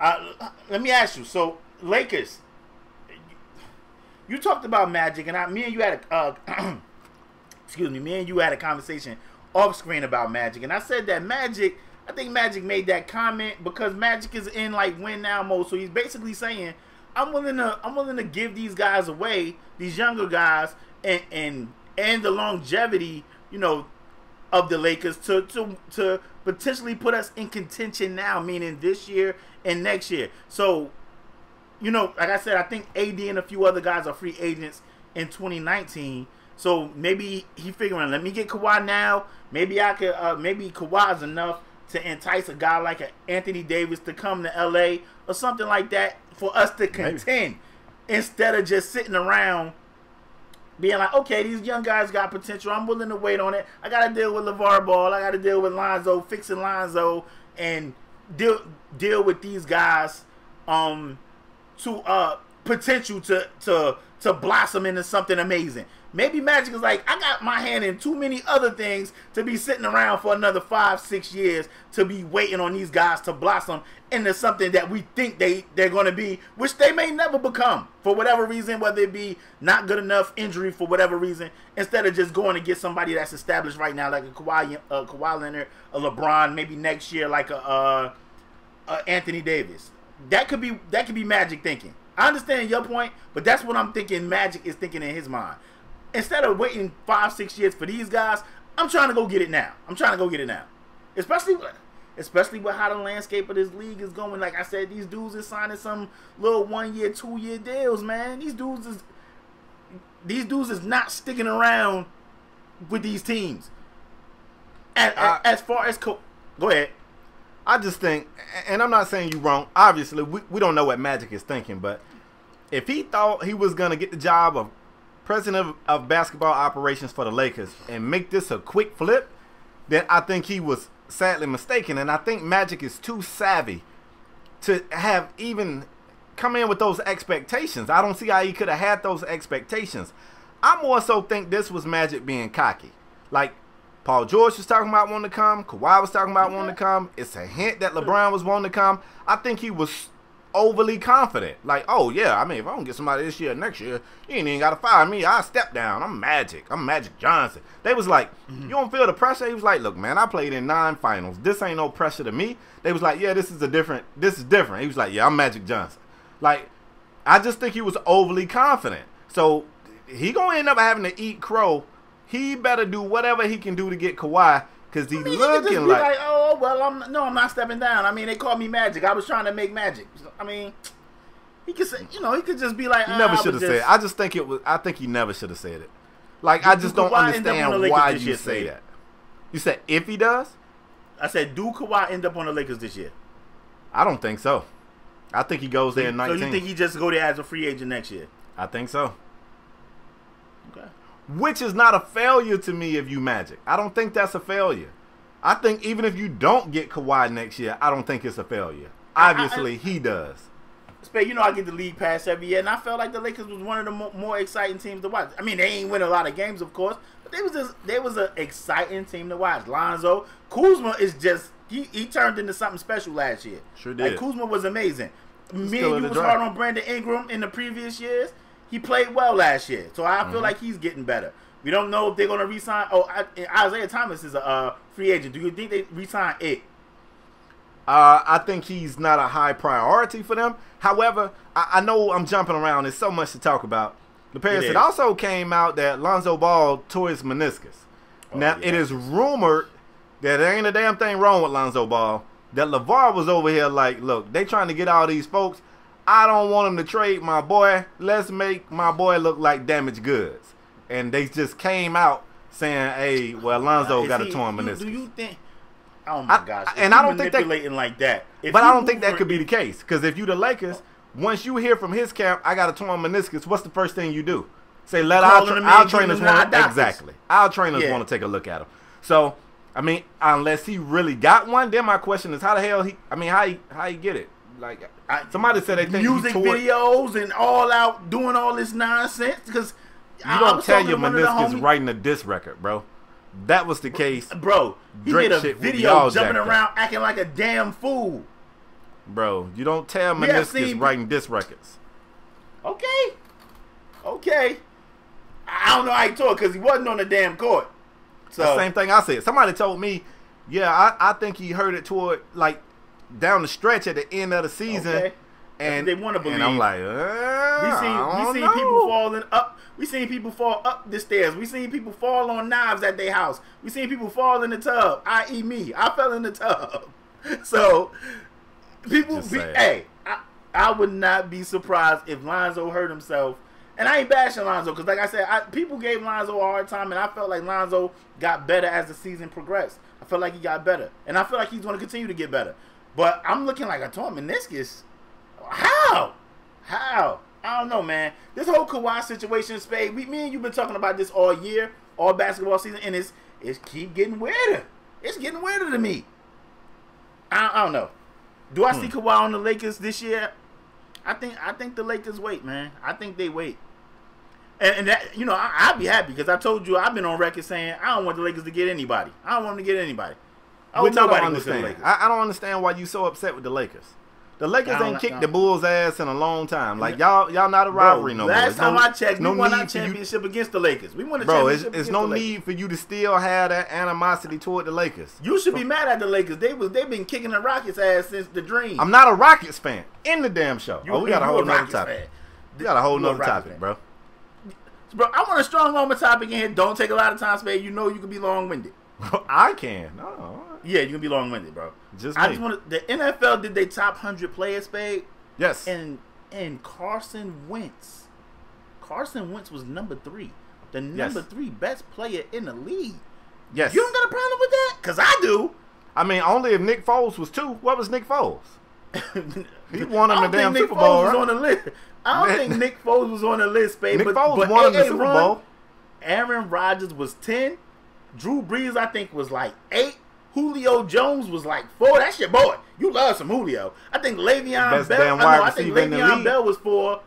Let me ask you. So Lakers, you talked about Magic, and me and you had a me and you had a conversation off screen about Magic, and I said that I think Magic made that comment because Magic is in like win now mode. So he's basically saying, I'm willing to give these guys away, these younger guys, and the longevity, of the Lakers to potentially put us in contention now, meaning this year and next year. So, like I said, I think AD and a few other guys are free agents in 2019. So maybe he figuring, let me get Kawhi now. Maybe I could, maybe Kawhi's enough to entice a guy like an Anthony Davis to come to LA or something like that for us to contend instead of just sitting around being like, okay, these young guys got potential. I'm willing to wait on it. I got to deal with LeVar Ball. I got to deal with Lonzo, fixing Lonzo, and deal with these guys to potential to blossom into something amazing. Maybe Magic is like, I got my hand in too many other things to be sitting around for another 5-6 years to be waiting on these guys to blossom into something that we think they're going to be, which they may never become for whatever reason, whether it be not good enough, injury for whatever reason, instead of just going to get somebody that's established right now, like a Kawhi Leonard, a LeBron, maybe next year like a Anthony Davis. That could be Magic thinking. I understand your point, but that's what I'm thinking Magic is thinking in his mind. Instead of waiting 5-6 years for these guys, I'm trying to go get it now. Especially with how the landscape of this league is going. Like I said, these dudes is signing some little 1-year, 2-year deals, man. These dudes is not sticking around with these teams. As far as go ahead. I just think, and I'm not saying you're wrong. Obviously, we don't know what Magic is thinking, but if he thought he was gonna get the job of president of basketball operations for the Lakers and make this a quick flip, then I think he was sadly mistaken. And I think Magic is too savvy to have even come in with those expectations. I don't see how he could have had those expectations. I more so think this was Magic being cocky. Like Paul George was talking about wanting to come. Kawhi was talking about wanting to come. It's a hint that LeBron was wanting to come. I think he was overly confident. Like, oh, yeah, I mean, if I don't get somebody this year, next year, you ain't even got to fire me. I step down. I'm Magic. I'm Magic Johnson. They was like, you don't feel the pressure? He was like, look, man, I played in 9 finals. This ain't no pressure to me. They was like, yeah, this is different. He was like, yeah, I'm Magic Johnson. Like, I just think he was overly confident. So he going to end up having to eat crow. He better do whatever he can do to get Kawhi, because he's looking like, oh, well, I'm not stepping down. I mean, they called me Magic. I was trying to make Magic. I mean, he could say, he could just be like, he never should have said it. I just think I think he never should have said it. Like, I just don't understand why you say that. You said if he does? I said, do Kawhi end up on the Lakers this year? I don't think so. I think he goes there in 19. So you think he just go there as a free agent next year? I think so. Okay. Which is not a failure to me if you Magic. I don't think that's a failure. I think even if you don't get Kawhi next year, I don't think it's a failure. Obviously, he does. Spade, I get the league pass every year, and I felt like the Lakers was one of the more exciting teams to watch. I mean, they ain't win a lot of games, of course, but they was an exciting team to watch. Lonzo, Kuzma is just he turned into something special last year. Sure did. Like, Kuzma was amazing. Me and you was hard on Brandon Ingram in the previous years. He played well last year, so I feel like he's getting better. We don't know if they're going to re-sign. Isaiah Thomas is a free agent. Do you think they re-sign it? I think he's not a high priority for them. However, I know I'm jumping around. There's so much to talk about. It also came out that Lonzo Ball tore his meniscus. It is rumored that there ain't a damn thing wrong with Lonzo Ball. That LeVar was over here like, look, they trying to get all these folks. I don't want him to trade my boy. Let's make my boy look like damaged goods. And they just came out saying, hey, well, Lonzo got a torn meniscus. Do you think? Oh, my gosh. And I don't think manipulating like that. But I don't think that could be the case. Because if you the Lakers, once you hear from his camp, I got a torn meniscus, what's the first thing you do? Say, let our trainers want to. Exactly. Our trainers want to take a look at him. So, I mean, unless he really got one, then my question is, how the hell how he get it? Like, somebody said they think music videos and all out doing all this nonsense because you don't tell your meniscus writing a diss record, bro. That was the case, bro. He made a video jumping around acting like a damn fool, bro. You don't tell meniscus writing diss records. Okay. I don't know how he tore it because he wasn't on the damn court. So the same thing I said. Somebody told me, yeah, I think he heard it toward like down the stretch at the end of the season, and they want to believe. And I'm like, we seen people falling up. We seen people fall up the stairs. We seen people fall on knives at their house. We seen people fall in the tub. I.e. me. I fell in the tub. So people, I would not be surprised if Lonzo hurt himself. And I ain't bashing Lonzo because, like I said, people gave Lonzo a hard time, and I felt like Lonzo got better as the season progressed. I felt like he got better, and I feel like he's going to continue to get better. But I'm looking like a torn meniscus. How? I don't know, man. This whole Kawhi situation, Spade, me and you've been talking about this all year, all basketball season, and it's keep getting weirder. It's getting weirder to me. I don't know. Do I see Kawhi on the Lakers this year? I think the Lakers wait, man. I think they wait. And that, I'd be happy because I told you I've been on record saying I don't want the Lakers to get anybody. I don't want them to get anybody. I don't understand. I don't understand why you so upset with the Lakers. The Lakers ain't kicked the Bulls' ass in a long time. Like y'all not a rivalry no more. Last time I checked, we won our championship against the Lakers. We won a championship. It's no need for you to still have that animosity toward the Lakers. You should be mad at the Lakers. They've been kicking the Rockets' ass since the dream. I'm not a Rockets fan. In the damn show. We got a whole nother topic. We got a whole nother topic, bro. Bro, I want a strong moment topic in here. Don't take a lot of time, Spade. You know you can be long-winded. I can. No. Yeah, you can be long-winded, bro. I just want to. The NFL did their top 100 players, Spade. Yes. And Carson Wentz. Carson Wentz was number 3. The number 3 best player in the league. Yes. You don't got a problem with that? Because I do. I mean, only if Nick Foles was 2. What was Nick Foles? He won him the damn Super Foles Bowl, was right? on the list. I don't think Nick Foles was on the list, Spade. Nick but Foles won him the Super Bowl. Aaron Rodgers was 10. Drew Brees, I think, was like 8. Julio Jones was like 4. That's your boy. You love some Julio. I think Le'Veon Bell. I think Le'Veon Bell was 4.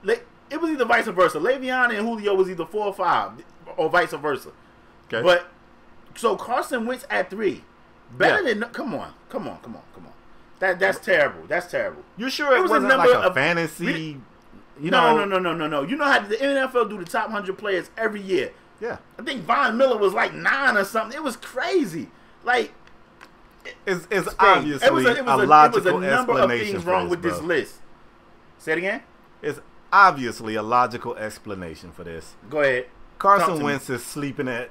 It was either vice versa. Le'Veon and Julio was either 4 or 5, or vice versa. Okay. But so Carson Wentz at 3, better than. Come on. That's terrible. That's terrible. You sure it wasn't like a fantasy? You know, No. You know how the NFL do the top 100 players every year. Yeah. I think Von Miller was like 9 or something. It was crazy. Like, it's obviously a logical number of explanation things for wrong this, with this bro. list. Say it again. It's obviously a logical explanation for this. Go ahead. Carson Wentz is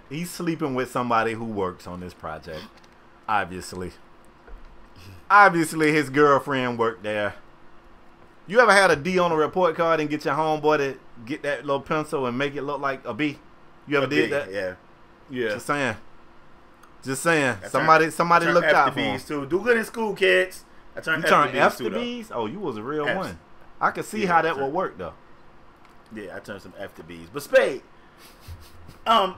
he's sleeping with somebody who works on this project. Obviously his girlfriend worked there. You ever had a D on a report card and get your homeboy to get that little pencil and make it look like a B? You ever did that? Yeah. Just saying. Somebody looked out for him. Too. Do good in school, kids. I turned F to B's? Oh, you was a real one. I could see how that would work, though. Yeah, I turned some F to B's. But Spade, I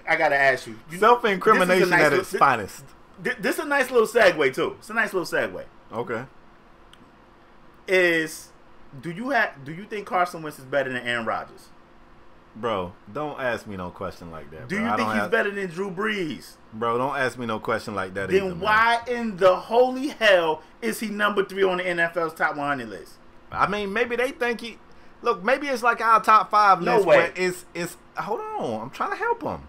gotta ask you. Self-incrimination at its finest. This is a nice little segue too. It's a nice little segue. Okay. Do you think Carson Wentz is better than Aaron Rodgers? Bro, don't ask me no question like that. Bro. Do you think he's better than Drew Brees? Bro, don't ask me no question like that. Then why in the holy hell is he number 3 on the NFL's top 100 list? I mean, maybe they think he. Look, maybe it's like our top 5 list. way. Where it's. Hold on, I'm trying to help him.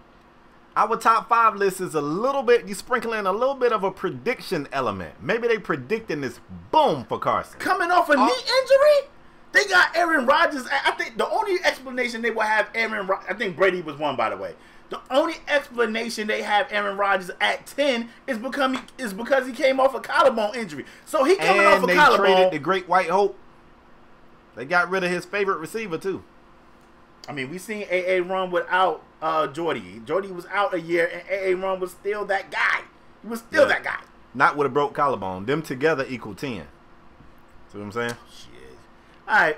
Our top 5 list is a little bit. You sprinkle in a little bit of a prediction element. Maybe they predicting this boom for Carson coming off a knee injury. They got Aaron Rodgers. I think the only explanation they will have I think Brady was 1, by the way. The only explanation they have Aaron Rodgers at 10 is because he came off a collarbone injury. So he coming off a collarbone. They traded the Great White Hope. They got rid of his favorite receiver too. I mean, we seen AA run without Jordy. Jordy was out a year, and AA run was still that guy. He was still that guy. Not with a broke collarbone. Them together equal 10. See what I'm saying? Shit. All right,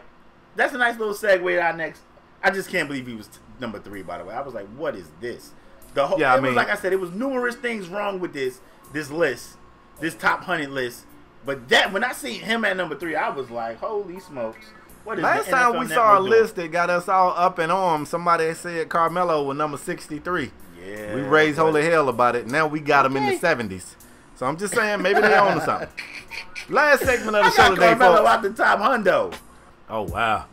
that's a nice little segue to our next. I just can't believe he was number 3. By the way, I was like, "What is this?" Was like I said, it was numerous things wrong with this list, this top 100 list. But that when I seen him at number 3, I was like, "Holy smokes!" What is Last time we saw a list that got us all up in arms, somebody said Carmelo was number 63. Yeah, we raised holy hell about it. Now we got him in the 70s. So I'm just saying, maybe they own something. Last segment of the show today, Carmelo folks. out the top hundo. Oh, wow.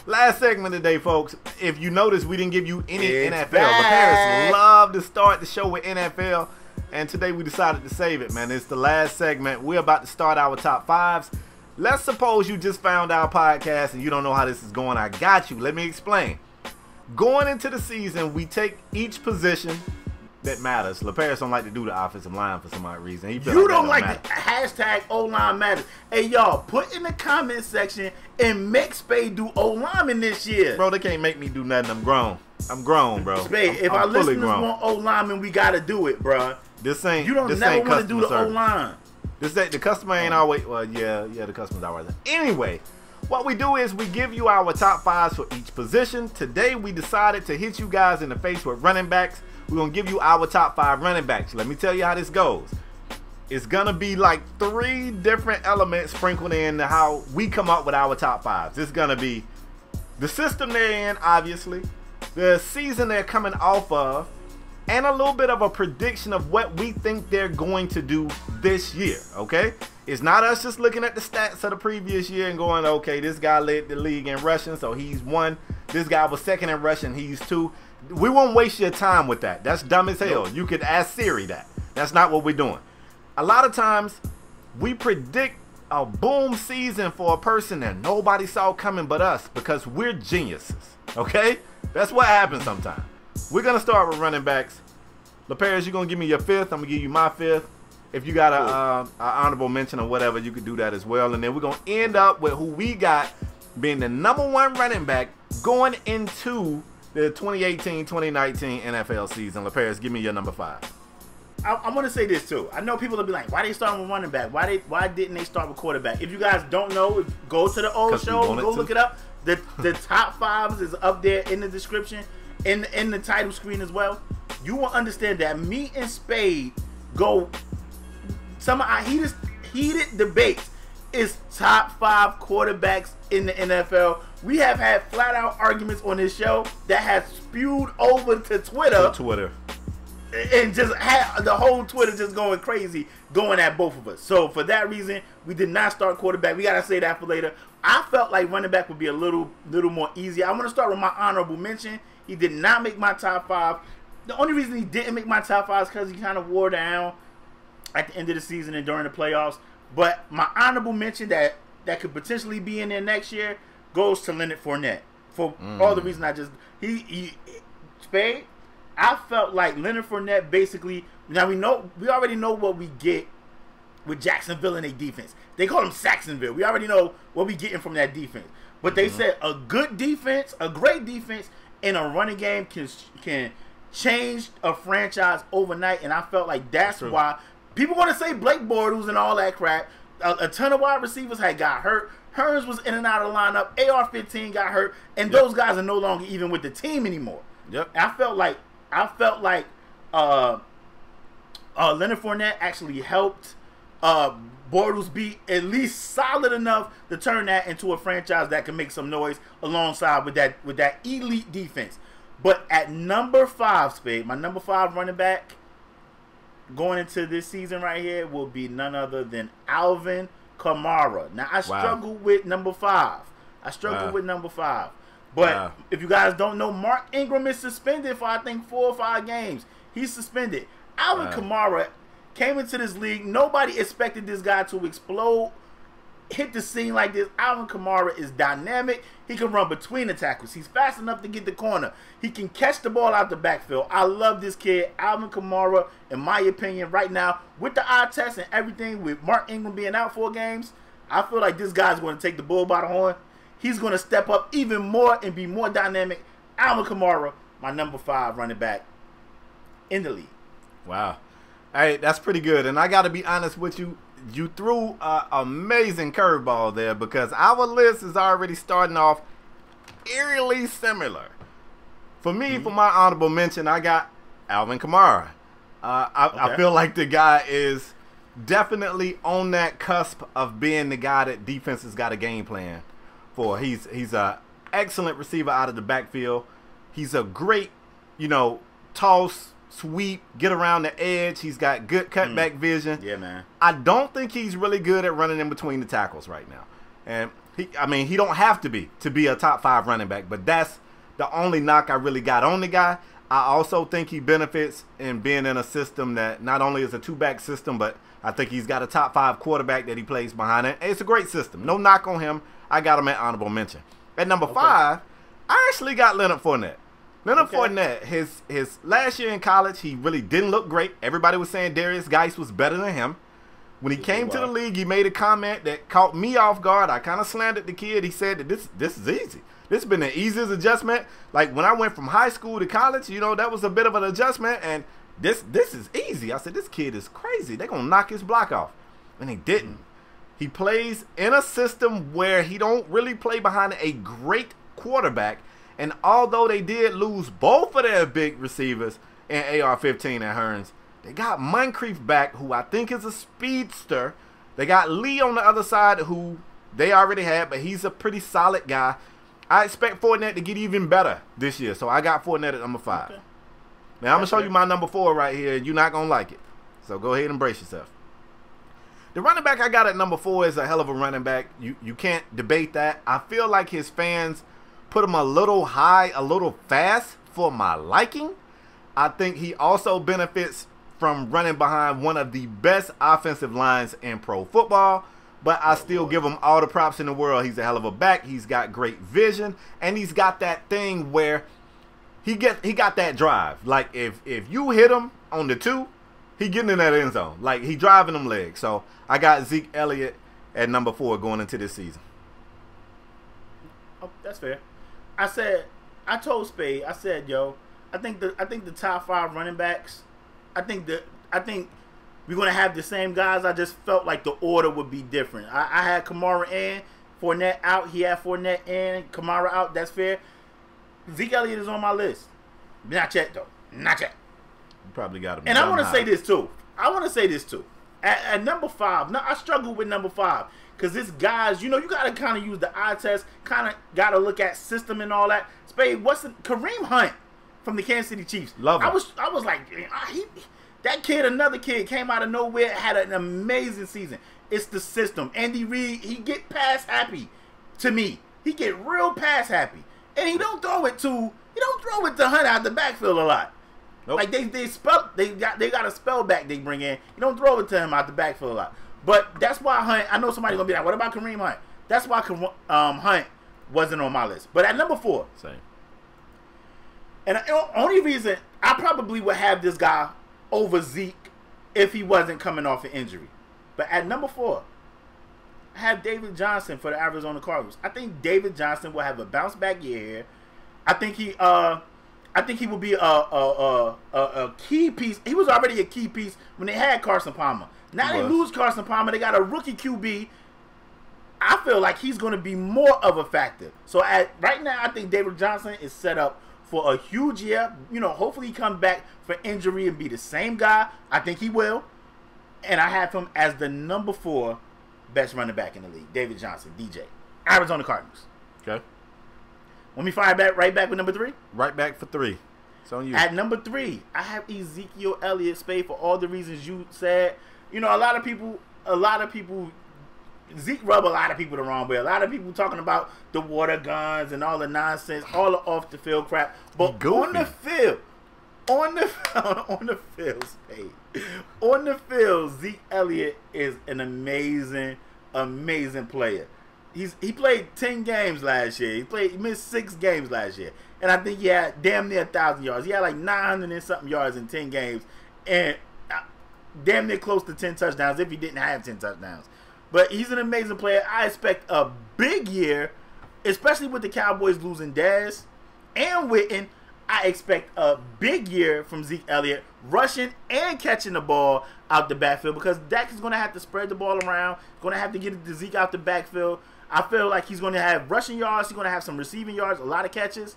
Last segment today, folks. If you notice, we didn't give you any NFL. Back. The parents love to start the show with NFL, and today we decided to save it, man. It's the last segment. We're about to start our top 5s. Let's suppose you just found our podcast and you don't know how this is going. I got you. Let me explain. Going into the season, we take each position that matters. LaParis don't like to do the offensive line for some odd reason. You don't like the hashtag O-line matters. Hey, y'all, put in the comment section and make Spade do O-lineman this year. Bro, they can't make me do nothing. I'm grown. I'm grown, bro. Spade, if our listeners want O-lineman, we got to do it, bro. You don't never want to do the O-line. The customer ain't always, well, yeah, the customer's always. Anyway, what we do is we give you our top 5s for each position. Today, we decided to hit you guys in the face with running backs. We're going to give you our top 5 running backs. Let me tell you how this goes. It's going to be like 3 different elements sprinkled in to how we come up with our top 5s. It's going to be the system they're in, obviously, the season they're coming off of, and a little bit of a prediction of what we think they're going to do this year, okay? It's not us just looking at the stats of the previous year and going, okay, this guy led the league in rushing, so he's 1. This guy was 2nd in rushing, he's 2. We won't waste your time with that. That's dumb as hell. You could ask Siri that. That's not what we're doing. A lot of times, we predict a boom season for a person that nobody saw coming but us because we're geniuses, okay? That's what happens sometimes. We're going to start with running backs. LaParis, you're going to give me your 5th. I'm going to give you my 5th. If you got a honorable mention or whatever, you could do that as well. And then we're going to end up with who we got being the number 1 running back going into the 2018-2019 NFL season. LaParis, give me your number 5. I want to say this too. I know people will be like, why they starting with running back? Why didn't they start with quarterback? If you guys don't know, go to the old show, go look it up. The top fives is up there in the description, in the title screen as well. You will understand that me and Spade go some of our heated debates is top 5 quarterbacks in the NFL. We have had flat out arguments on this show that has spewed over to Twitter. And just had the whole Twitter just going crazy, going at both of us. So for that reason, we did not start quarterback. We gotta say that for later. I felt like running back would be a little more easy. I want to start with my honorable mention. He did not make my top 5. The only reason he didn't make my top 5 is because he kind of wore down at the end of the season and during the playoffs. But my honorable mention that could potentially be in there next year goes to Leonard Fournette for all the reasons I just Spade. I felt like Leonard Fournette basically. Now we already know what we get with Jacksonville and their defense. They call them Saxonville. We already know what we getting from that defense. But they said a good defense, a great defense, and a running game can change a franchise overnight. And I felt like that's why people want to say Blake Bortles and all that crap. A ton of wide receivers had got hurt. Hearns was in and out of the lineup. AR-15 got hurt, and those guys are no longer even with the team anymore. Yep. I felt like Leonard Fournette actually helped Bortles be at least solid enough to turn that into a franchise that can make some noise alongside with that elite defense. But at number 5, Spade, my number 5 running back going into this season right here will be none other than Alvin Kamara. Now I struggle with number 5. But if you guys don't know, Mark Ingram is suspended for I think 4 or 5 games. He's suspended. Alvin Kamara came into this league. Nobody expected this guy to explode, hit the scene like this. Alvin Kamara is dynamic. He can run between the tackles. He's fast enough to get the corner. He can catch the ball out the backfield. I love this kid, Alvin Kamara. In my opinion, right now, with the eye test and everything, with Mark Ingram being out 4 games, I feel like this guy's going to take the bull by the horn. He's going to step up even more and be more dynamic. Alvin Kamara, my number 5 running back in the league. Wow. Hey, that's pretty good. And I got to be honest with you. You threw an amazing curveball there because our list is already starting off eerily similar. For me, for my honorable mention, I got Alvin Kamara. I feel like the guy is definitely on that cusp of being the guy that defenses got a game plan for. He's a excellent receiver out of the backfield. He's a great, toss, sweep, get around the edge. He's got good cutback vision. Yeah, man. I don't think he's really good at running in between the tackles right now. And he don't have to be a top 5 running back, but that's the only knock I really got on the guy. I also think he benefits in being in a system that not only is a 2-back system, but I think he's got a top 5 quarterback that he plays behind it. It's a great system. No knock on him. I got him at honorable mention. At number 5, I actually got Leonard Fournette. Leonard Fournette, his last year in college, he really didn't look great. Everybody was saying Darius Geis was better than him. When he came to the league, he made a comment that caught me off guard. I kind of slandered the kid. He said that this is easy. This has been the easiest adjustment. Like when I went from high school to college, that was a bit of an adjustment, and this is easy. I said, this kid is crazy. They're going to knock his block off. And he didn't. He plays in a system where he don't really play behind a great quarterback. And although they did lose both of their big receivers in AR-15 and Hearns, they got Moncrief back, who I think is a speedster. They got Lee on the other side, who they already had, but he's a pretty solid guy. I expect Fournette to get even better this year, so I got Fournette at number 5. Okay. Now, I'm going to show you my number 4 right here, and you're not going to like it. So go ahead and brace yourself. The running back I got at number 4 is a hell of a running back. You can't debate that. I feel like his fans put him a little high, a little fast for my liking. I think he also benefits from running behind one of the best offensive lines in pro football, but I still give him all the props in the world. He's a hell of a back. He's got great vision, and he's got that thing where he got that drive. Like if you hit him on the 2, he getting in that end zone. Like he driving them legs. So I got Zeke Elliott at number 4 going into this season. Oh, that's fair. I told Spade, I said, I think the top 5 running backs, I think we're gonna have the same guys. I just felt like the order would be different. I had Kamara in, Fournette out. He had Fournette in, Kamara out. That's fair. Zeke Elliott is on my list. Not yet though. Not yet. You probably got him. And I want to say this too. At number 5, now I struggle with number 5 because this guys, you gotta kind of use the eye test, kind of gotta look at system and all that. Spade, Kareem Hunt from the Kansas City Chiefs? Love him. I was like, that kid, another kid came out of nowhere, had an amazing season. It's the system. Andy Reid, he get pass happy to me. He get real pass happy, and he don't throw it to Hunt out the backfield a lot. Nope. Like they got a spell back they bring in. You don't throw it to him out the backfield a lot. But that's why Hunt. I know somebody's gonna be like, "What about Kareem Hunt?" That's why Hunt wasn't on my list. But at number 4, same. And the only reason I probably would have this guy over Zeke if he wasn't coming off an injury. But at number 4, I have David Johnson for the Arizona Cardinals. I think David Johnson will have a bounce back year. I think he will be a key piece. He was already a key piece when they had Carson Palmer. Now they lose Carson Palmer. They got a rookie QB. I feel like he's going to be more of a factor. So right now, I think David Johnson is set up for a huge year. Hopefully he comes back for injury and be the same guy. I think he will. And I have him as the number 4 best running back in the league. David Johnson, DJ. Arizona Cardinals. Okay. Want me fire right back with number 3? Right back for 3. It's on you. At number 3, I have Ezekiel Elliott, Spade, for all the reasons you said. A lot of people, Zeke rub a lot of people the wrong way. A lot of people talking about the water guns and all the nonsense, all the off the field crap. But on the field, Zeke Elliott is an amazing player. He played 10 games last year. He missed 6 games last year. And I think he had damn near 1,000 yards. He had like 900 and something yards in 10 games. And damn near close to 10 touchdowns if he didn't have 10 touchdowns. But he's an amazing player. I expect a big year, especially with the Cowboys losing Dez and Witten. I expect a big year from Zeke Elliott, rushing and catching the ball out the backfield, because Dak is going to have to spread the ball around, going to have to get it to Zeke out the backfield. I feel like he's going to have rushing yards, he's going to have some receiving yards, a lot of catches.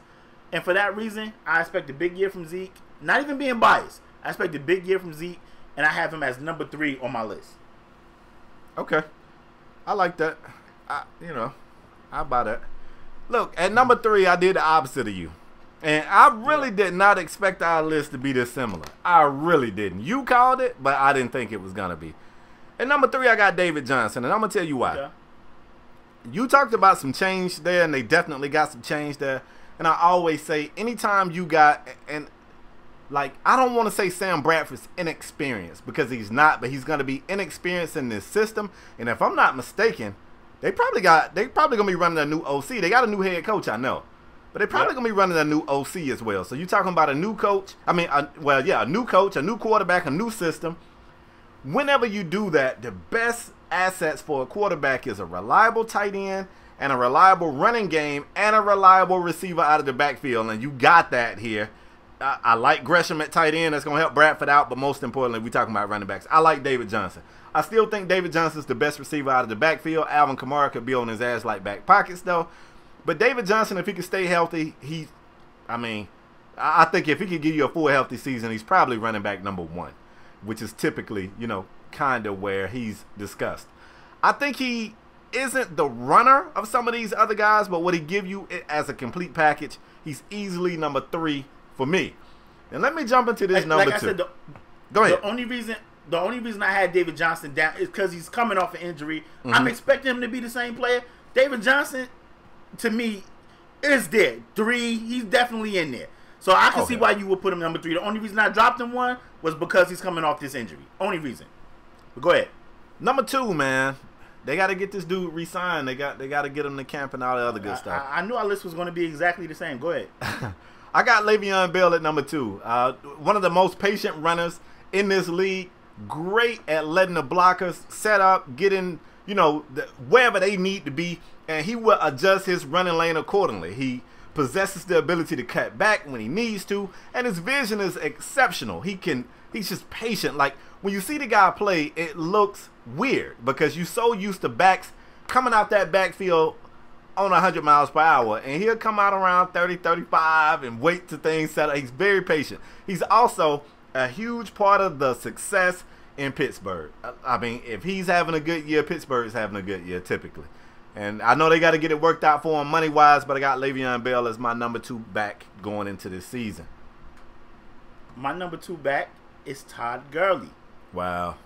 And for that reason, I expect a big year from Zeke. Not even being biased, I expect a big year from Zeke, and I have him as number 3 on my list. Okay. I like that. I buy that. Look, at number 3, I did the opposite of you. And I really did not expect our list to be this similar. I really didn't. You called it, but I didn't think it was going to be. At number 3, I got David Johnson, and I'm going to tell you why. Okay. You talked about some change there, and they definitely got some change there. And I always say, anytime you got, and like, I don't want to say Sam Bradford's inexperienced, because he's not, but he's going to be inexperienced in this system. And if I'm not mistaken, they probably going to be running a new OC. They got a new head coach, I know. But they're probably going to be running a new OC as well. So you're talking about a new coach. I mean, a new coach, a new quarterback, a new system. Whenever you do that, the best assets for a quarterback is a reliable tight end and a reliable running game and a reliable receiver out of the backfield. And you got that here. I like Gresham at tight end. That's going to help Bradford out. But most importantly, we're talking about running backs. I like David Johnson. I still think David Johnson's the best receiver out of the backfield. Alvin Kamara could be on his ass like back pockets, though. But David Johnson, if he can stay healthy, I think if he could give you a full healthy season, he's probably running back number 1, which is typically, kind of where he's discussed. I think he isn't the runner of some of these other guys, but what he give you as a complete package, he's easily number 3 for me. And let me jump into this number 2. I said, go ahead. The only reason I had David Johnson down is because he's coming off an injury. Mm-hmm. I'm expecting him to be the same player. David Johnson, to me, is there. 3, he's definitely in there. So I can see why you would put him number 3. The only reason I dropped him 1 was because he's coming off this injury. Only reason. But go ahead. Number 2, man. They got to get this dude re-signed. They got to get him to camp and all the other good stuff. I knew our list was going to be exactly the same. Go ahead. I got Le'Veon Bell at number 2. One of the most patient runners in this league. Great at letting the blockers set up, getting, wherever they need to be. And he will adjust his running lane accordingly. He possesses the ability to cut back when he needs to. And his vision is exceptional. He can He's just patient. Like, when you see the guy play, it looks weird because you're so used to backs coming out that backfield on 100 miles per hour, and he'll come out around 30, 35 and wait till things settle. He's very patient. He's also a huge part of the success in Pittsburgh. I mean, if he's having a good year, Pittsburgh's having a good year typically. And I know they got to get it worked out for him money-wise, but I got Le'Veon Bell as my number 2 back going into this season. My number 2 back is Todd Gurley. Wow.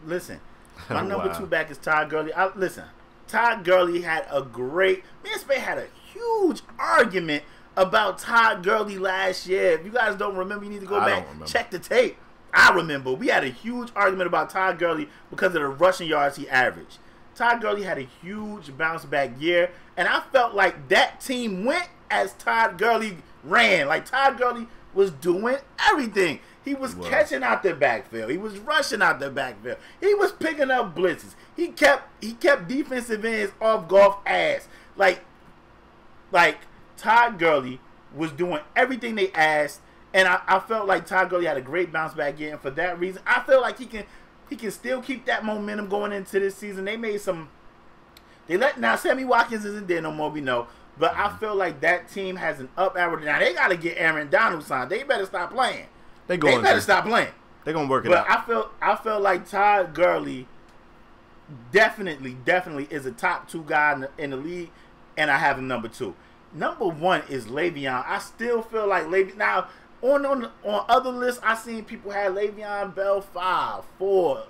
Listen, my number 2 back is Todd Gurley. Listen, Todd Gurley had a great... Me and Spade had a huge argument about Todd Gurley last year. If you guys don't remember, you need to go back, check the tape. I remember. We had a huge argument about Todd Gurley because of the rushing yards he averaged. Todd Gurley had a huge bounce-back year, and I felt like that team went as Todd Gurley ran. Like, Todd Gurley was doing everything. He was catching out the backfield. He was rushing out the backfield. He was picking up blitzes. He kept defensive ends off golf ass. Like Todd Gurley was doing everything they asked, and I felt like Todd Gurley had a great bounce back year, and for that reason, I feel like he can still keep that momentum going into this season. They made some. Now Sammy Watkins isn't there no more, we know, but I feel like that team has an up arrow. Now they got to get Aaron Donald signed. They better stop playing. They better stop playing. They're gonna work it out. But I feel like Todd Gurley definitely is a top 2 guy in the league, and I have him number 2. Number 1 is Le'Veon. I still feel like Le'Veon. Now on other lists, I seen people have Le'Veon Bell 5, 4,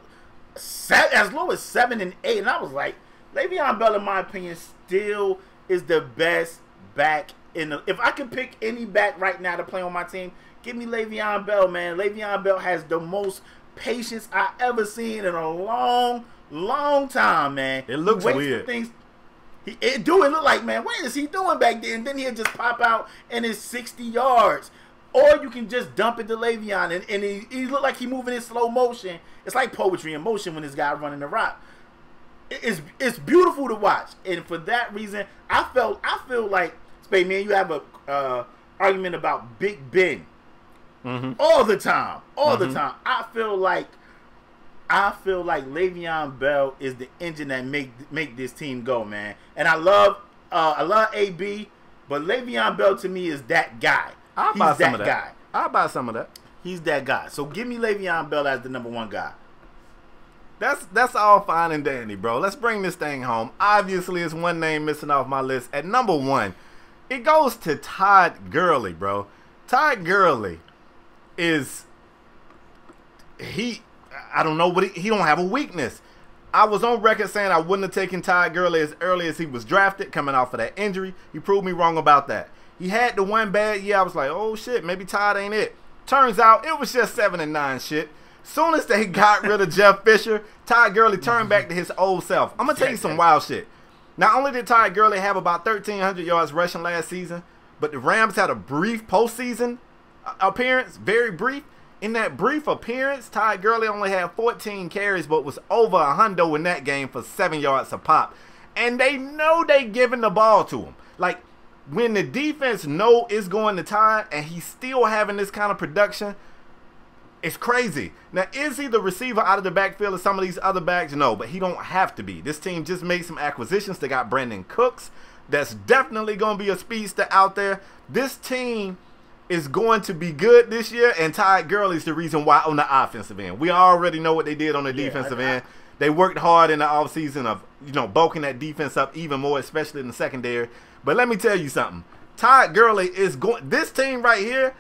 7, as low as 7 and 8, and I was like, Le'Veon Bell, in my opinion, still is the best back in the. If I could pick any back right now to play on my team, give me Le'Veon Bell, man. Le'Veon Bell has the most patience I ever seen in a long time, man. It looks weird. It look like, man, what is he doing back there? And then he'll just pop out and it's 60 yards. Or you can just dump it to Le'Veon, and he look like he moving in slow motion. It's like poetry in motion when this guy running the rock. It's beautiful to watch, and for that reason, I feel like, Spade, man, you have a argument about Big Ben all the time. I feel like Le'Veon Bell is the engine that make this team go, man. And I love AB, but Le'Veon Bell to me is that guy. I'll buy some of that. I'll buy some of that. He's that guy. So give me Le'Veon Bell as the number 1 guy. That's all fine and dandy, bro. Let's bring this thing home. Obviously, it's one name missing off my list. At number 1, it goes to Todd Gurley, bro. Todd Gurley is I don't know what he don't have a weakness. I was on record saying I wouldn't have taken Todd Gurley as early as he was drafted, coming off of that injury. He proved me wrong about that. He had the one bad year. I was like, oh shit, maybe Todd ain't it. Turns out it was just 7 and 9 shit. Soon as they got rid of Jeff Fisher, Todd Gurley turned back to his old self. I'm gonna tell you some wild shit. Not only did Todd Gurley have about 1,300 yards rushing last season, but the Rams had a brief postseason appearance, very brief. In that brief appearance, Todd Gurley only had 14 carries, but was over a hundo in that game for 7 yards a pop. And they know they giving the ball to him. Like, when the defense know it's going to Todd and he's still having this kind of production, it's crazy. Now, is he the receiver out of the backfield of some of these other backs? No, but he don't have to be. This team just made some acquisitions. They got Brandon Cooks. That's definitely going to be a speedster out there. This team is going to be good this year, and Todd Gurley's the reason why on the offensive end. We already know what they did on the defensive end. They worked hard in the offseason of, bulking that defense up even more, especially in the secondary. But let me tell you something. Todd Gurley is going – this team right here,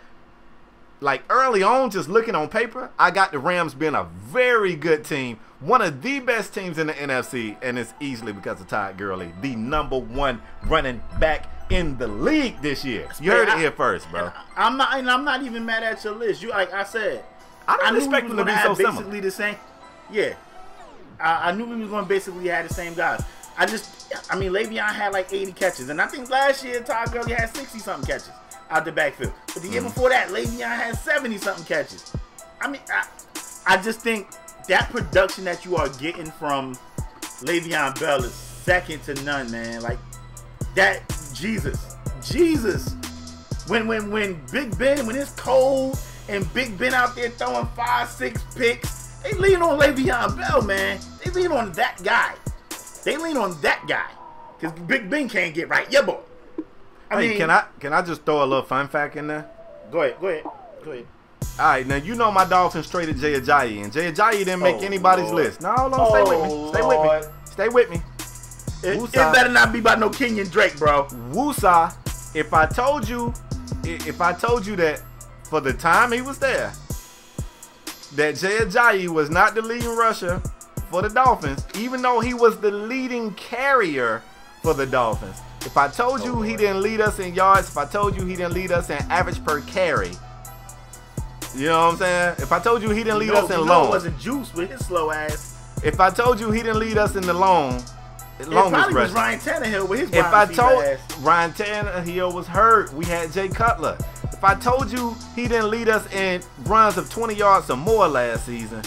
like early on, just looking on paper, I got the Rams being a very good team, one of the best teams in the NFC, and it's easily because of Todd Gurley, the number 1 running back in the league this year. You heard it here first, bro. I'm not even mad at your list. Like I said, I didn't expect them to be so similar. Basically the same. Yeah, I knew we was going to basically have the same guys. Le'Veon had like 80 catches, and I think last year Todd Gurley had 60-something catches out the backfield. But the year before that, Le'Veon had 70-something catches. I just think that production that you are getting from Le'Veon Bell is second to none, man. Like that, Jesus. When Big Ben, when it's cold and Big Ben out there throwing 5-6 picks. They lean on Le'Veon Bell, man. They lean on that guy. Because Big Ben can't get right. Yeah, boy. I mean, can I just throw a little fun fact in there? Go ahead. All right, now you know my Dolphins traded Jay Ajayi, and Jay Ajayi didn't make anybody's list. No, hold on, stay with me. It better not be about no Kenyon Drake, bro. Woosa, if I told you that for the time he was there, that Jay Ajayi was not the leading rusher for the Dolphins, even though he was the leading carrier for the Dolphins. If I told you he didn't lead us in yards, if I told you he didn't lead us in average per carry, you know what I'm saying? If I told you he didn't lead us in long, it wasn't Juice with his slow ass. If I told you he didn't lead us in the longest probably was rush. Ryan Tannehill with his If I told ass. Ryan Tannehill was hurt, we had Jay Cutler. If I told you he didn't lead us in runs of 20 yards or more last season,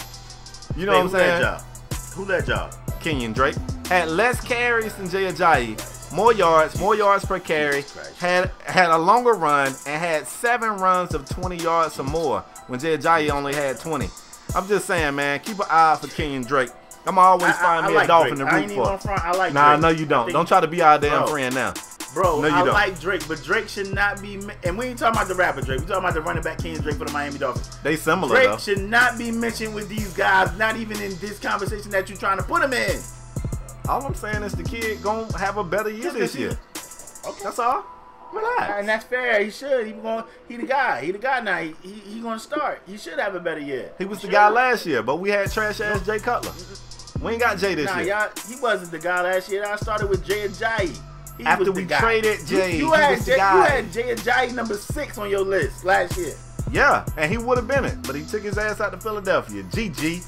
you know what I'm saying? Who led y'all? Kenyon Drake had less carries than Jay Ajayi, more yards per carry, had a longer run, and had 7 runs of 20 yards or more when Jay Ajayi only had 20. I'm just saying, man, keep an eye out for Kenyon Drake. I'm always find me a Dolphin to root for. I like nah, Drake. no, you don't. Don't try to be our damn friend now. Bro, no, you I don't. like Drake, but Drake should not be. And we ain't talking about the rapper Drake. We talking about the running back Kenyon Drake for the Miami Dolphins. They similar Drake though. should not be mentioned with these guys. Not even in this conversation that you're trying to put him in. All I'm saying is the kid gonna have a better year this year. Okay, that's all. Relax. And that's fair. He should. He the guy. He the guy now. He gonna start. He should have a better year. He was the guy last year, but we had trash ass Jay Cutler. We ain't got Jay this year. He wasn't the guy last year. I started with Jay Ajayi. After we traded Jay, you had Jay Ajayi number 6 on your list last year. Yeah, and he would have been it, but he took his ass out to Philadelphia. GG.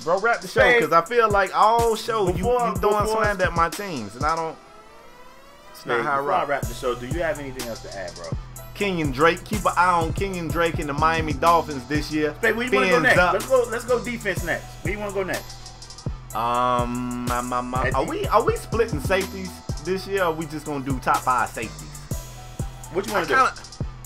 Bro, wrap the show, because I feel like all show you throwing slammed at my teams, and I don't. It's not how I rock. Before I wrap the show, do you have anything else to add, bro? Kenyon Drake, keep an eye on Kenyon Drake and the Miami Dolphins this year. Where you want to go next? Let's go defense next. Where you want to go next? Are we splitting safeties this year, or are we just gonna do top 5 safeties? What you want to do?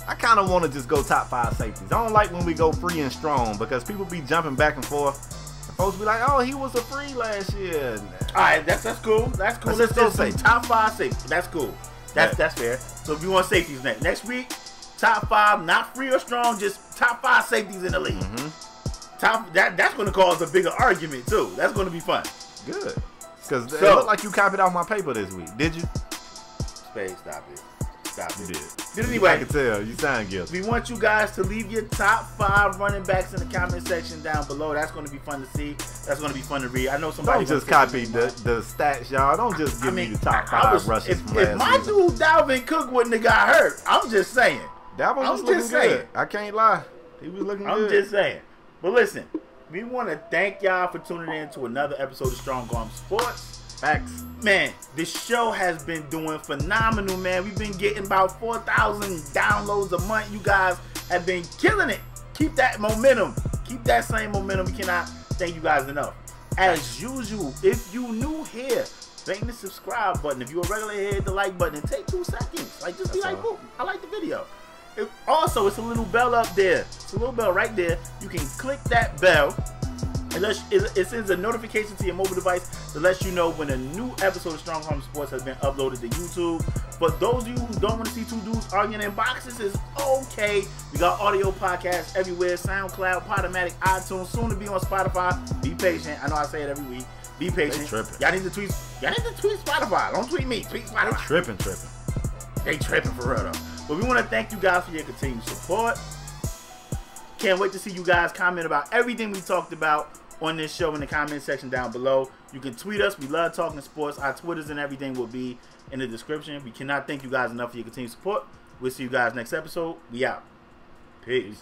I kind of want to just go top 5 safeties. I don't like when we go free and strong because people be jumping back and forth. And folks be like, "Oh, he was a free last year." All right, that's cool. That's cool. Let's go say top 5 safeties. That's cool. That's fair. So if you want safeties next week, top 5, not free or strong, just top 5 safeties in the league. That's going to cause a bigger argument too. That's going to be fun. Good, because it looked like you copied off my paper this week. Did you? Spade, stop it. You did. But anyway, I can tell you sound guilty. We want you guys to leave your top 5 running backs in the comment section down below. That's going to be fun to see. That's going to be fun to read. I know somebody. Don't just copy the stats, y'all. Don't just give me the top 5 rushes from last If my dude Dalvin Cook wouldn't have got hurt, I'm just saying. Dalvin was looking good. I can't lie. He was looking good. I'm just saying. But listen, we want to thank y'all for tuning in to another episode of Strong Arm Sports. Facts. Man, this show has been doing phenomenal, man. We've been getting about 4,000 downloads a month. You guys have been killing it. Keep that momentum. Keep that same momentum. We cannot thank you guys enough. As usual, if you new here, bang the subscribe button. If you're a regular here, hit the like button and take 2 seconds. Like, just be like, boom, I like the video. Also, it's a little bell up there. It's a little bell right there. You can click that bell. It sends a notification to your mobile device to let you know when a new episode of Strong Arm Sports has been uploaded to YouTube. For those of you who don't want to see 2 dudes arguing in boxes, it's okay. We got audio podcasts everywhere. SoundCloud, UPodOmatic, iTunes, soon to be on Spotify. Be patient. I know I say it every week. Be patient. Y'all need to tweet Spotify. Don't tweet me. Tweet Spotify. They tripping for real though. But we want to thank you guys for your continued support. Can't wait to see you guys comment about everything we talked about on this show in the comment section down below. You can tweet us. We love talking sports. Our Twitters and everything will be in the description. We cannot thank you guys enough for your continued support. We'll see you guys next episode. We out. Peace.